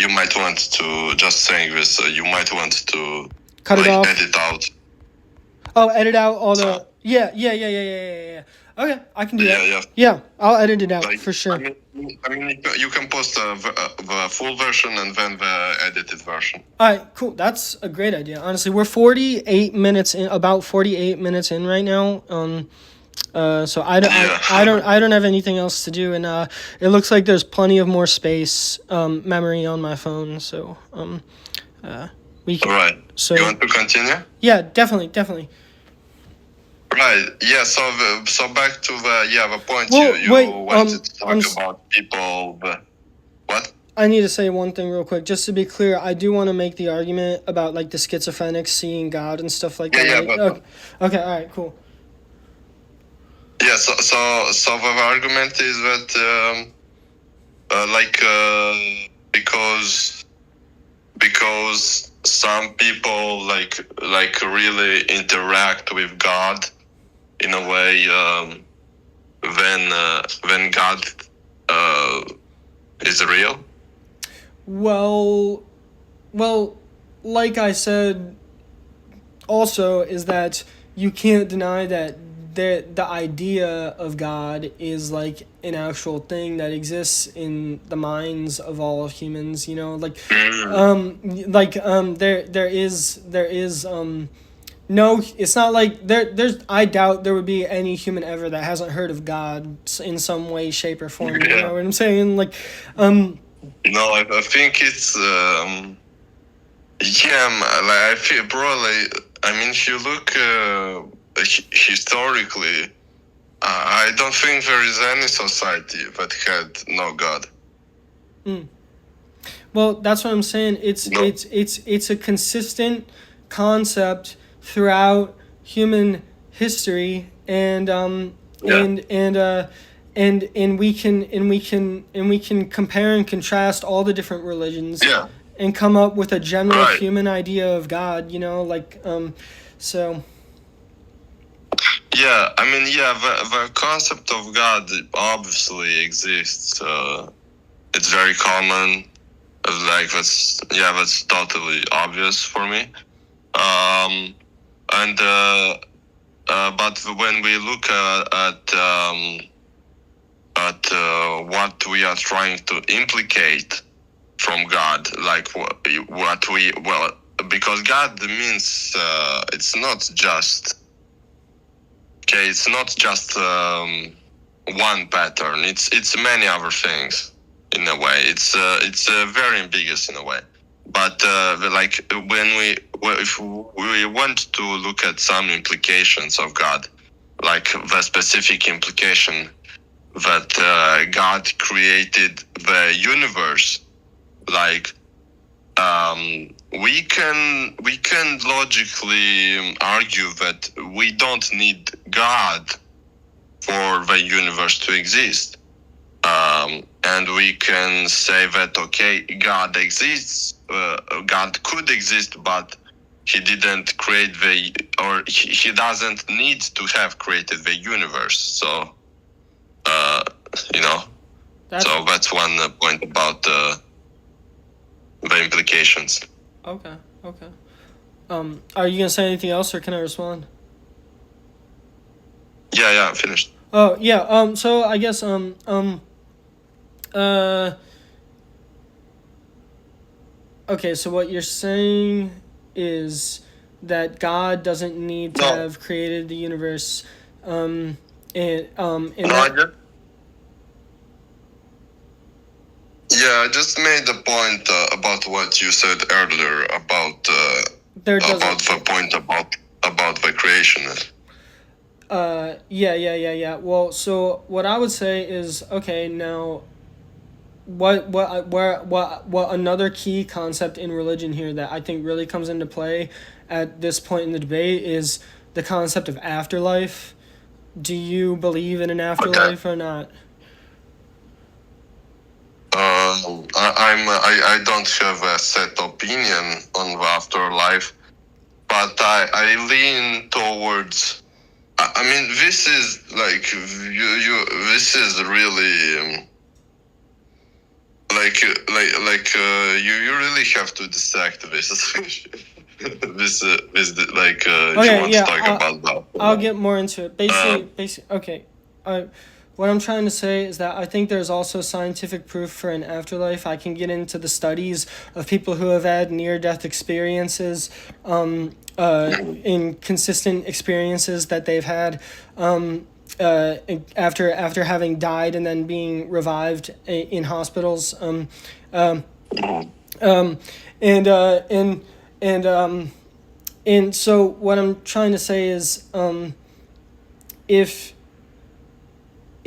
A: you might want to just saying this. You might want to
B: Cut it off.
A: edit out.
B: Oh, edit out all
A: So,
B: the yeah. Okay, I can do
A: yeah,
B: that.
A: yeah.
B: Yeah, I'll edit it out
A: Like,
B: for sure.
A: I mean, you can post the full version and then the edited version.
B: All right, cool. That's a great idea. Honestly, we're 48 minutes in, about 48 minutes in right now. So
A: Yeah.
B: I don't have anything else to do, and it looks like there's plenty of more space memory on my phone. So we
A: All
B: can.
A: right.
B: So
A: You want to continue?
B: yeah, definitely.
A: Right. Yeah. So back to the point
B: Well,
A: you
B: wait,
A: wanted to talk about people. What?
B: I need to say one thing real quick, just to be clear. I do want to make the argument about like the schizophrenics seeing God and stuff like that.
A: Yeah.
B: Right?
A: But,
B: Okay, all right, cool.
A: yeah. So the argument is that because some people like really interact with God in a way when God is real.
B: Well, like I said, also is that you can't deny that the idea of God is like an actual thing that exists in the minds of all humans. You know, like there is no, it's not like there's I doubt there would be any human ever that hasn't heard of God in some way, shape, or form. You know what I'm saying? Like
A: No, I think it's like I feel, bro. Like, I mean, if you look historically, I don't think there is any society that had no God.
B: Well, that's what I'm saying.
A: No.
B: It's a consistent concept throughout human history, and
A: Yeah.
B: and we can compare and contrast all the different religions
A: Yeah.
B: and come up with a general
A: Right.
B: human idea of God, like so
A: Yeah. I mean, yeah. The concept of God obviously exists. It's very common. Like that's totally obvious for me. And but when we look at what we are trying to implicate from God, like what we well, because God means it's not just okay. It's not just one pattern. It's many other things in a way. It's very ambiguous in a way. But like if we want to look at some implications of God, like the specific implication that God created the universe, like we can logically argue that we don't need God for the universe to exist. And we can say that okay, God exists. God could exist, but he didn't create or he doesn't need to have created the universe. So, you know, that's one point about the implications.
B: Okay. Are you gonna say anything else, or can I respond?
A: Yeah, finished.
B: Oh yeah. So I guess okay. So what you're saying is that God doesn't need to
A: No.
B: have created the universe. And
A: I just made the point about what you said earlier about the point about the creation.
B: Yeah. Well, so what I would say is, okay, now what another key concept in religion here that I think really comes into play at this point in the debate is the concept of afterlife. Do you believe in an afterlife or not?
A: I don't have a set opinion on the afterlife, but I lean towards. I mean, this is like you. This is really you really have to dissect this. If you want to talk about that.
B: I'll get more into it. Basically, okay. What I'm trying to say is that I think there's also scientific proof for an afterlife. I can get into the studies of people who have had near-death experiences, in consistent experiences that they've had, after having died and then being revived in hospitals. And so what I'm trying to say is,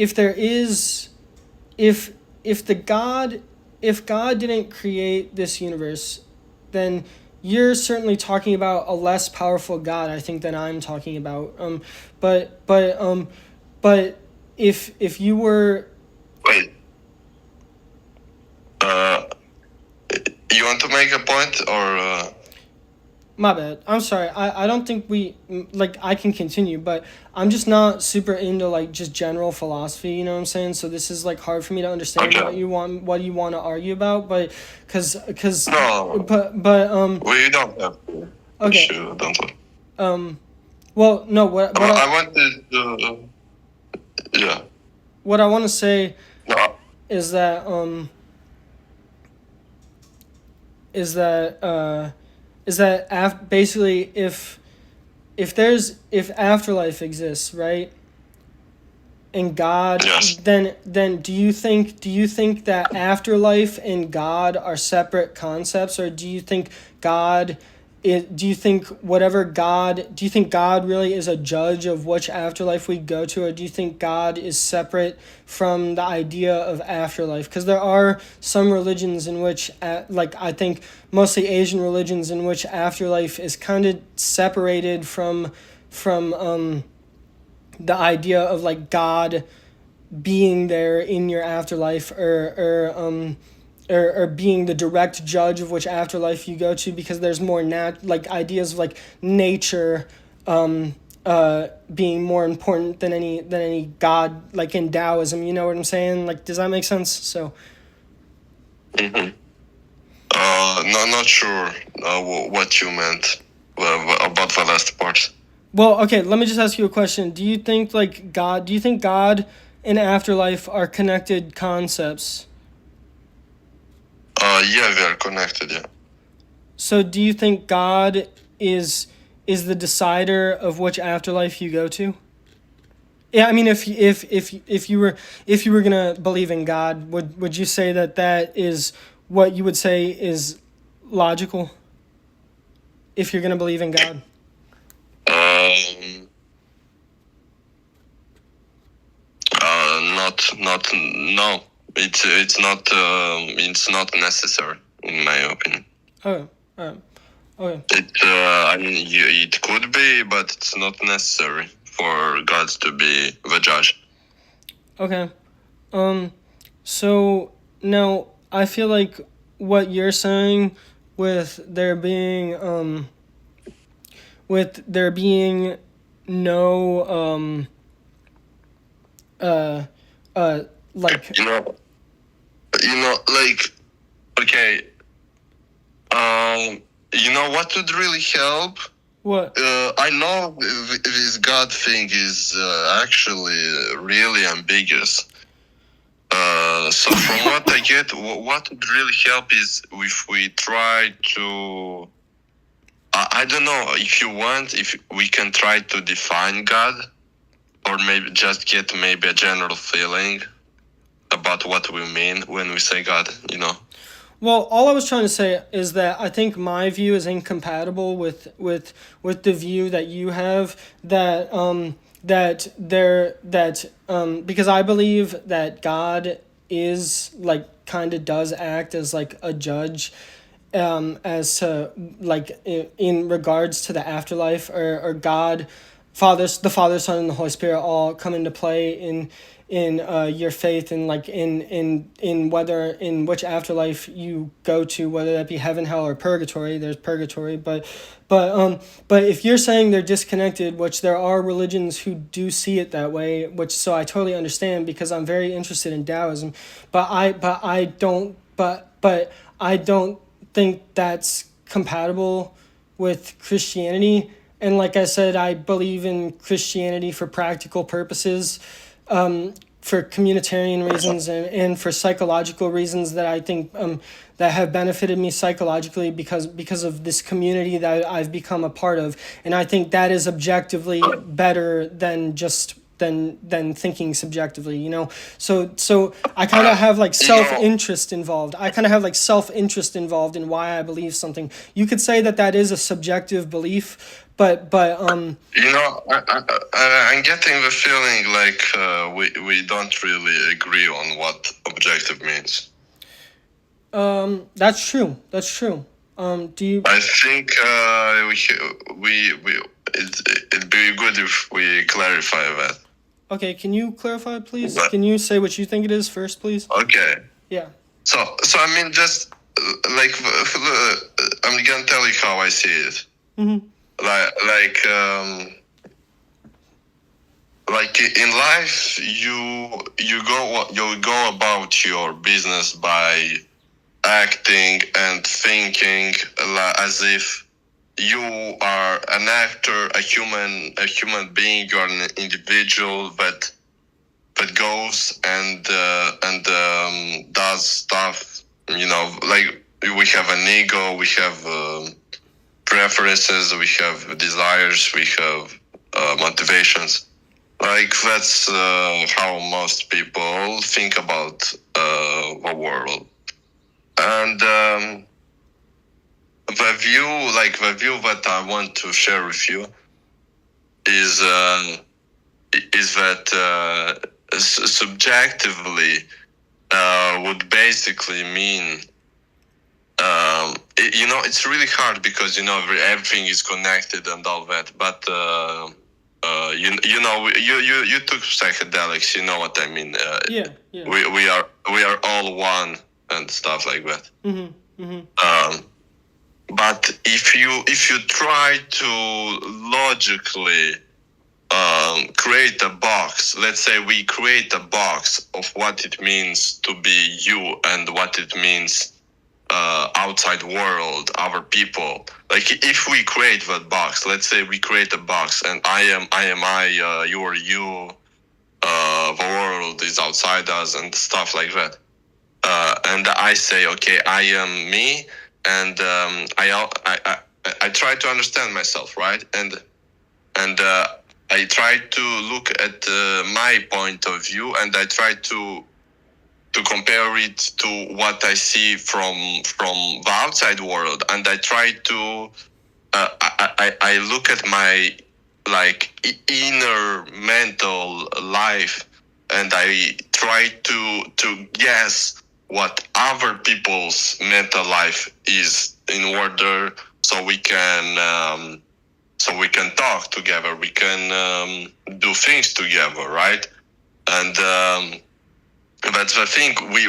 B: if there is, if God didn't create this universe, then you're certainly talking about a less powerful God, I think, than I'm talking about. But if you were,
A: wait, you want to make a point or?
B: My bad. I'm sorry. I don't think I can continue, but I'm just not super into just general philosophy, you know what I'm saying? So this is hard for me to understand what you want to argue about, but
A: No.
B: but
A: well, you don't have to.
B: Okay.
A: Sure, don't have.
B: Well, no, what
A: I wanted to yeah.
B: What I want to say
A: No.
B: is that basically if afterlife exists, right? And God,
A: yes.
B: then do you think that afterlife and God are separate concepts, or do you think God do you think God really is a judge of which afterlife we go to, or do you think God is separate from the idea of afterlife? Because there are some religions in which, I think mostly Asian religions, in which afterlife is kind of separated from the idea of like God being there in your afterlife, or being the direct judge of which afterlife you go to, because there's more like ideas of like nature being more important than any God, like in Taoism. You know what I'm saying? Like, does that make sense? So
A: Mm-hmm. No, not sure what you meant about the last part.
B: well, okay, let me just ask you a question. Do you think God and afterlife are connected concepts?
A: Yeah, we are connected. Yeah.
B: So do you think God is is the decider of which afterlife you go to? Yeah, I mean, if you were gonna believe in God, would you say that that is what you would say is logical? If you're gonna believe in God,
A: Not no. It's not necessary in my opinion.
B: oh, okay.
A: I mean, it could be, but it's not necessary for God to be the judge.
B: Okay. So now I feel like what you're saying with there being no uh like
A: You know, like, okay, you know what would really help?
B: what?
A: I know this God thing is actually really ambiguous. So from what I get, what would really help is if we try to, I don't know, if you want, if we can try to define God, or maybe just get maybe a general feeling about what we mean when we say God, you know?
B: Well, all I was trying to say is that I think my view is incompatible with the view that you have, because I believe that God is like kind of does act as like a judge, as to like in regards to the afterlife, or God, the Father, Son, and the Holy Spirit all come into play in your faith, and like in whether in which afterlife you go to, whether that be heaven, hell, or purgatory. There's purgatory, but if you're saying they're disconnected, which there are religions who do see it that way, which so I totally understand, because I'm very interested in Taoism, but I don't think that's compatible with Christianity. And like I said, I believe in Christianity for practical purposes, for communitarian reasons, and for psychological reasons that I think that have benefited me psychologically, because of this community that I've become a part of. And I think that is objectively better than just than thinking subjectively, you know. So I kind of have like self-interest involved. I kind of have like self-interest involved in why I believe something. You could say that that is a subjective belief, but
A: You know, I'm getting the feeling like we don't really agree on what objective means.
B: that's true. That's true. Do you?
A: I think it'd be good if we clarify that.
B: Okay, can you clarify, please?
A: But,
B: Can you say what you think it is first, please?
A: okay.
B: Yeah.
A: So I mean, just like I'm gonna tell you how I see it.
B: Mm-hmm.
A: Like in life, you go about your business by acting and thinking as if you are an actor, a human being. You are an individual that goes and does stuff. You know, like we have an ego, we have preferences, we have desires, we have motivations. Like that's how most people think about the world. And the view that I want to share with you is that subjectively would basically mean it's really hard because everything is connected and all that. But you took psychedelics. You know what I mean?
B: Yeah.
A: We are all one and stuff like that. But if you try to logically create a box, let's say we create a box of what it means to be you and what it means outside world, our people. Like if we create that box, let's say we create a box and I am I, you are you, the world is outside us and stuff like that. And I say, okay, I am me, and I try to understand myself, right? And I try to look at my point of view, and I try to compare it to what I see from the outside world, and I try to I look at my inner mental life, and I try to guess what other people's mental life is in order so we can talk together, we can do things together, right? And that's the thing, we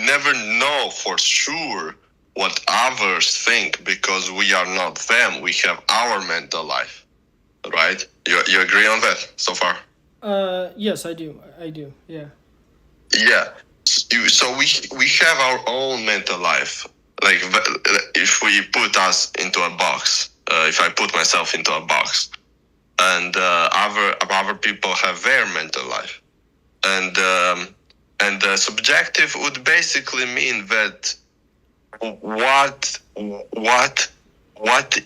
A: never know for sure what others think because we are not them. We have our mental life, right? You agree on that so far?
B: Yes, I do. Yeah.
A: Yeah. So we have our own mental life. Like if we put us into a box, if I put myself into a box, and other people have their mental life, and subjective would basically mean that what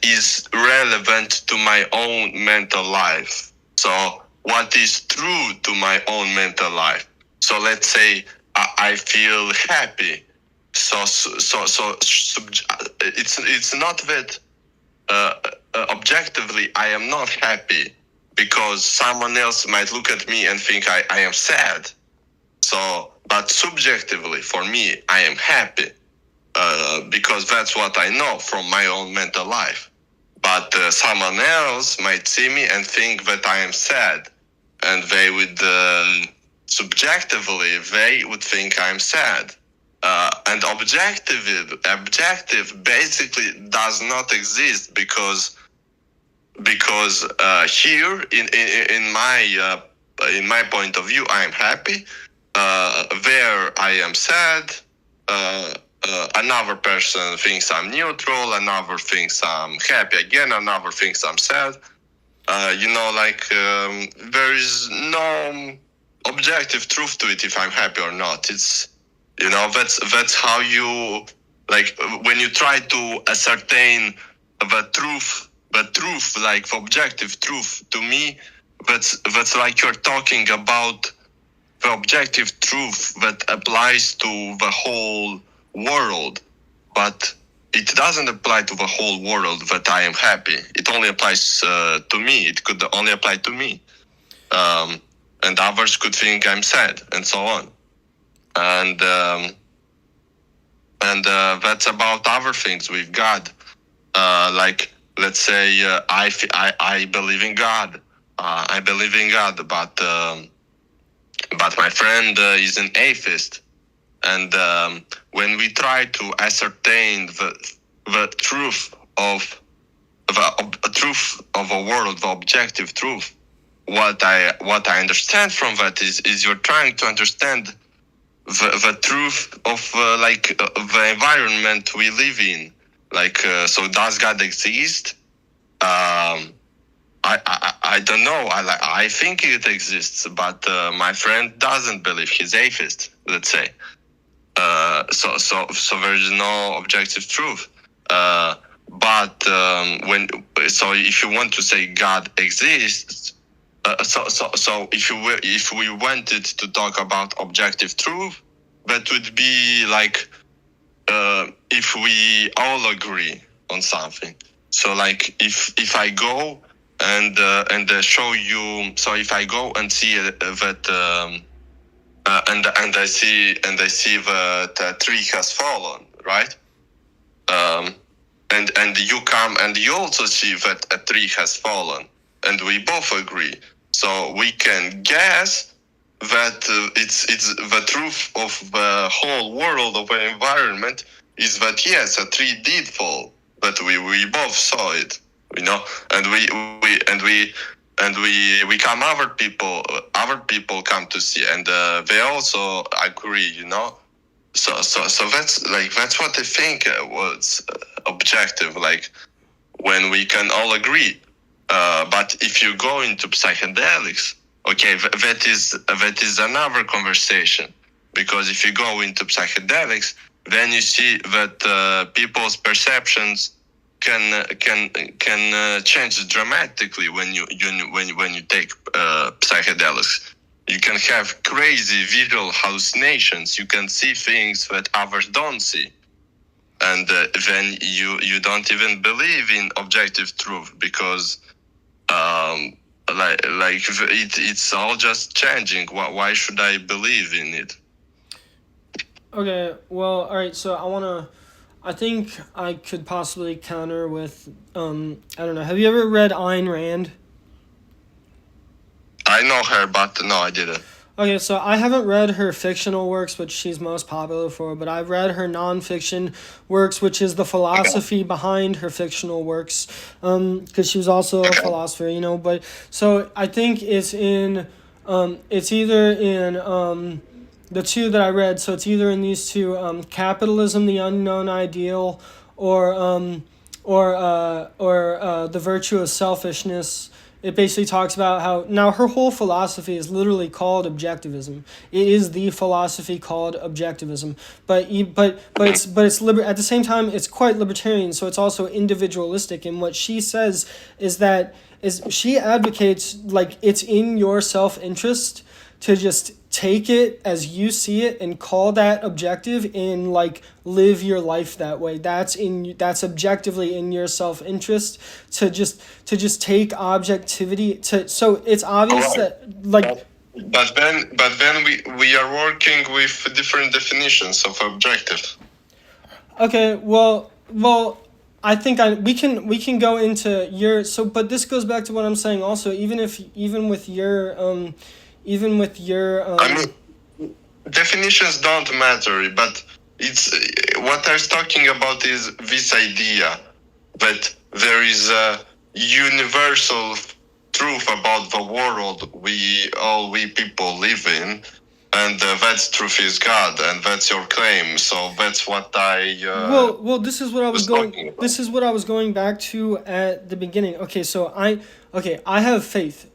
A: is relevant to my own mental life. So what is true to my own mental life. So let's say I feel happy. So it's not that objectively I am not happy because someone else might look at me and think I am sad. So, but subjectively for me, I am happy because that's what I know from my own mental life. But someone else might see me and think that I am sad, and they would subjectively they would think I'm sad. And objective basically does not exist because here in my point of view I am happy. There I am sad. Another person thinks I'm neutral. Another thinks I'm happy again. Another thinks I'm sad. There is no objective truth to it if I'm happy or not. It's that's how you when you try to ascertain the truth, like the objective truth. To me, that's like you're talking about the objective truth that applies to the whole world, but it doesn't apply to the whole world that I am happy. It only applies to me. It could only apply to me, and others could think I'm sad, and so on. And that's about other things with God. Like let's say I believe in God. I believe in God, but my friend is an atheist. And when we try to ascertain the truth of a world, the objective truth, what I understand from that is you're trying to understand the truth of the environment we live in. So does God exist? I don't know. I think it exists, but my friend doesn't believe. He's atheist, let's say. So there is no objective truth. But if you want to say God exists, so if we wanted to talk about objective truth, that would be like if we all agree on something. So like if I go and show you, so if I go and see that and I see that a tree has fallen, right? And you come and you also see that a tree has fallen, and we both agree. So we can guess that it's the truth of the whole world of the environment is that yes, a tree did fall, but we both saw it, and we come other people come to see, and they also agree. So that's what I think was objective, like when we can all agree. But if you go into psychedelics, okay, that is another conversation, because if you go into psychedelics, then you see that people's perceptions can change dramatically when you take psychedelics. You can have crazy visual hallucinations. You can see things that others don't see, and then you don't even believe in objective truth, because it's all just changing. Why should I believe in it?
B: Okay, well, all right. So I think I could possibly counter with I don't know. Have you ever read Ayn Rand?
A: I know her, but no, I didn't.
B: Okay, so I haven't read her fictional works, which she's most popular for, but I've read her nonfiction works, which is the philosophy behind her fictional works, because she was also a philosopher, But so I think it's either in the two that I read. So it's either in these two, Capitalism, the Unknown Ideal, or the Virtue of Selfishness. It basically talks about how now her whole philosophy is literally called objectivism. It is the philosophy called objectivism, but it's at the same time it's quite libertarian. So it's also individualistic. And what she says is she advocates like it's in your self-interest to just take it as you see it and call that objective and like live your life that way. That's objectively in your self-interest to just take objectivity so it's obvious that like
A: but then we are working with different definitions of objective.
B: Okay, well I think we can go into but this goes back to what I'm saying also, even with your
A: I mean, definitions don't matter, but it's what I was talking about is this idea that there is a universal truth about the world we people live in, and that truth is God, and that's your claim. So that's what I
B: well this is what I was going this is what I was going back to at the beginning. Okay, so I have faith.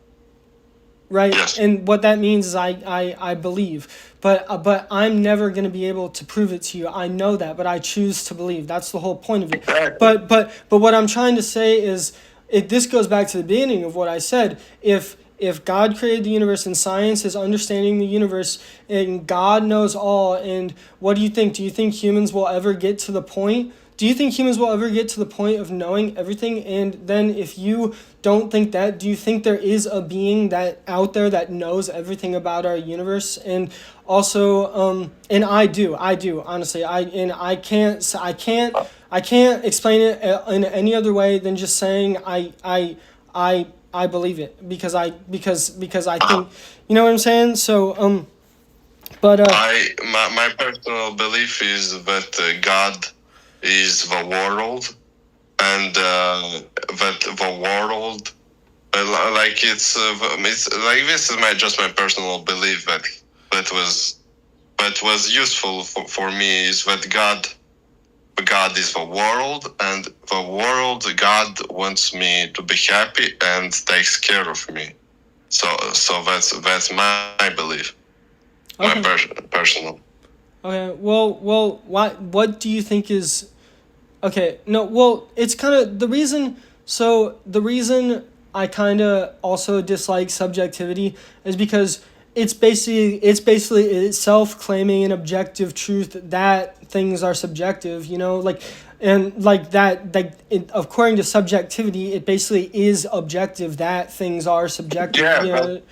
B: Right,
A: yes.
B: And what that means is I believe, but I'm never going to be able to prove it to you. I know that, but I choose to believe. That's the whole point of it. But what I'm trying to say is, this goes back to the beginning of what I said. If God created the universe and science is understanding the universe and God knows all, and what do you think? Do you think humans will ever get to the point? Do you think humans will ever get to the point of knowing everything? And then if you don't think that, do you think there is a being that out there that knows everything about our universe? And also, and I do honestly. I can't explain it in any other way than just saying I believe it because I think, you know what I'm saying? So but
A: my personal belief is that God is the world, and that the world, like it's like this is my personal belief that was useful for me, is that God is the world, and the world God wants me to be happy and takes care of me. So that's my belief,
B: okay.
A: my personal.
B: Okay, well, what do you think is... Okay, no, well, it's kind of the reason... So, the reason I kind of also dislike subjectivity is because it's basically self-claiming an objective truth that things are subjective, like... And like that, according to subjectivity, it basically is objective that things are subjective.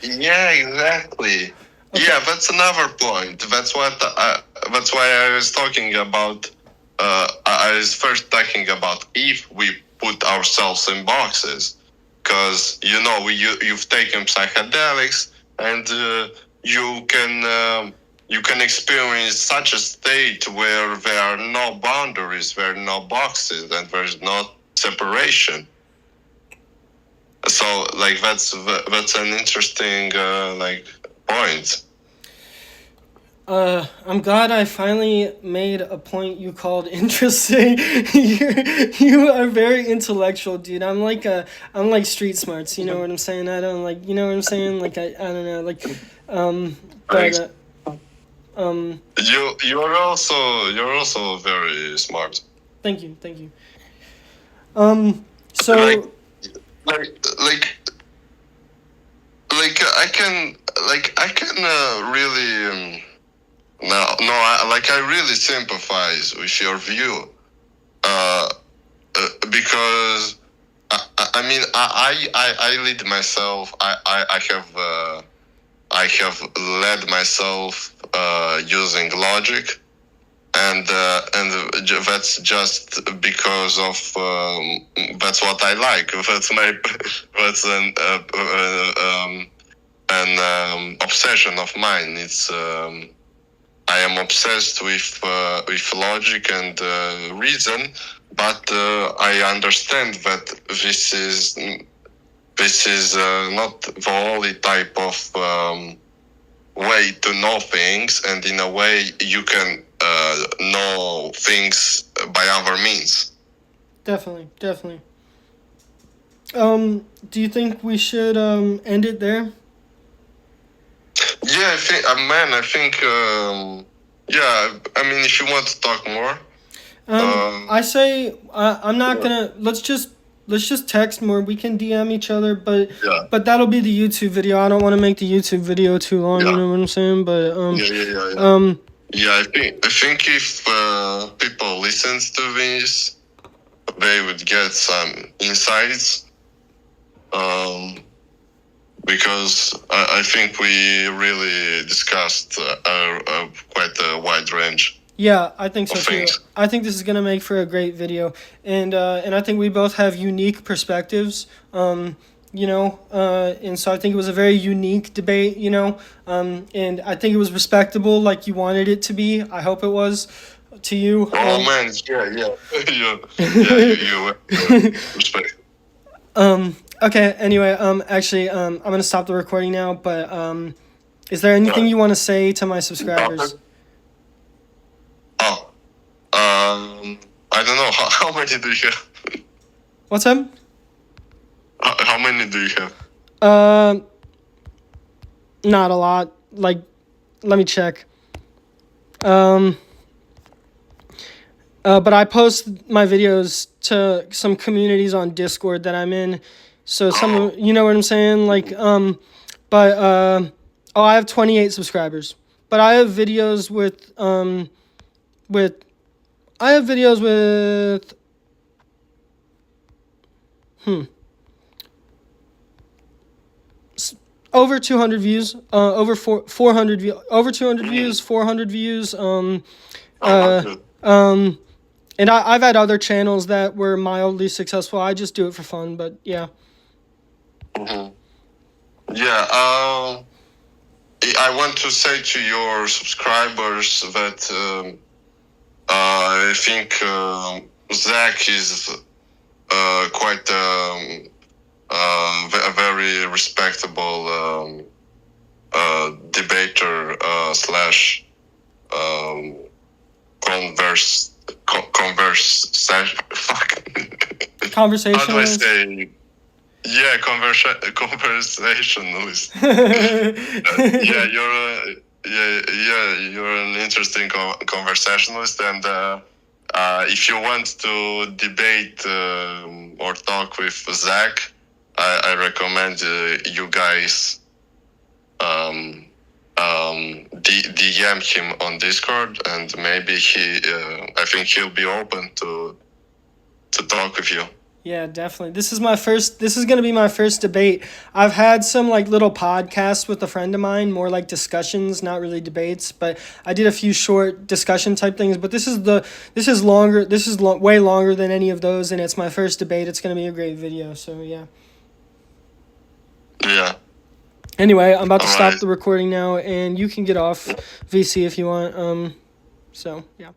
A: Yeah, exactly. Okay. Yeah, that's another point. That's why I was talking about I was first talking about if we put ourselves in boxes, because you've taken psychedelics and you can experience such a state where there are no boundaries, there are no boxes, and there's no separation. So like that's an interesting point.
B: I'm glad I finally made a point you called interesting. You are very intellectual, dude. I'm like street smarts. You know what I'm saying? I don't like. You know what I'm saying? Like I don't know. Like, but
A: You're also very smart.
B: thank you, thank you. So
A: like like like I can really I really sympathize with your view, because I mean I lead myself. I have led myself using logic, and that's just because of that's what I like. That's my that's an obsession of mine. It's I am obsessed with logic and reason, but I understand that this is not the only type of way to know things, and in a way you can know things by other means.
B: definitely, definitely. Do you think we should end it there?
A: Yeah, I think, man, I think, yeah, I mean, if you want to talk more.
B: I say I'm not gonna. Let's just text more. We can DM each other, but
A: Yeah.
B: but that'll be the YouTube video. I don't want to make the YouTube video too long.
A: Yeah.
B: You know what I'm saying? But
A: yeah, I think if people listen to this, they would get some insights. Because I think we really discussed quite a wide range.
B: Yeah, I think so
A: of
B: too.
A: things.
B: I think this is gonna make for a great video, and I think we both have unique perspectives. And so I think it was a very unique debate. And I think it was respectable, like you wanted it to be. I hope it was to you.
A: Oh man, you respect.
B: Okay. Anyway, actually, I'm gonna stop the recording now. But is there anything you want to say to my subscribers?
A: Oh, I don't know. How many do you have?
B: What's up?
A: How many do you have?
B: Not a lot. Like, let me check. But I post my videos to some communities on Discord that I'm in. So you know what I'm saying? Like, I have 28 subscribers. But I have videos with over 200 views, over 400 views, over 200 views, 400 views. And I've had other channels that were mildly successful. I just do it for fun, but yeah.
A: Mm-hmm. Yeah. I want to say to your subscribers that I think Zach is quite a very respectable debater slash
B: Conversationalist.
A: How do I say? Yeah, conversationalist. You're an interesting conversationalist, and if you want to debate or talk with Zach, I recommend you guys DM him on Discord, and maybe I think he'll be open to talk with you.
B: Yeah, definitely. This is going to be my first debate. I've had some like little podcasts with a friend of mine, more like discussions, not really debates, but I did a few short discussion type things, but this is longer. Way longer than any of those, and it's my first debate. It's going to be a great video. So, yeah.
A: Yeah.
B: Anyway, I'm about to
A: All
B: stop
A: right.
B: the recording now, and you can get off VC if you want. So, yeah.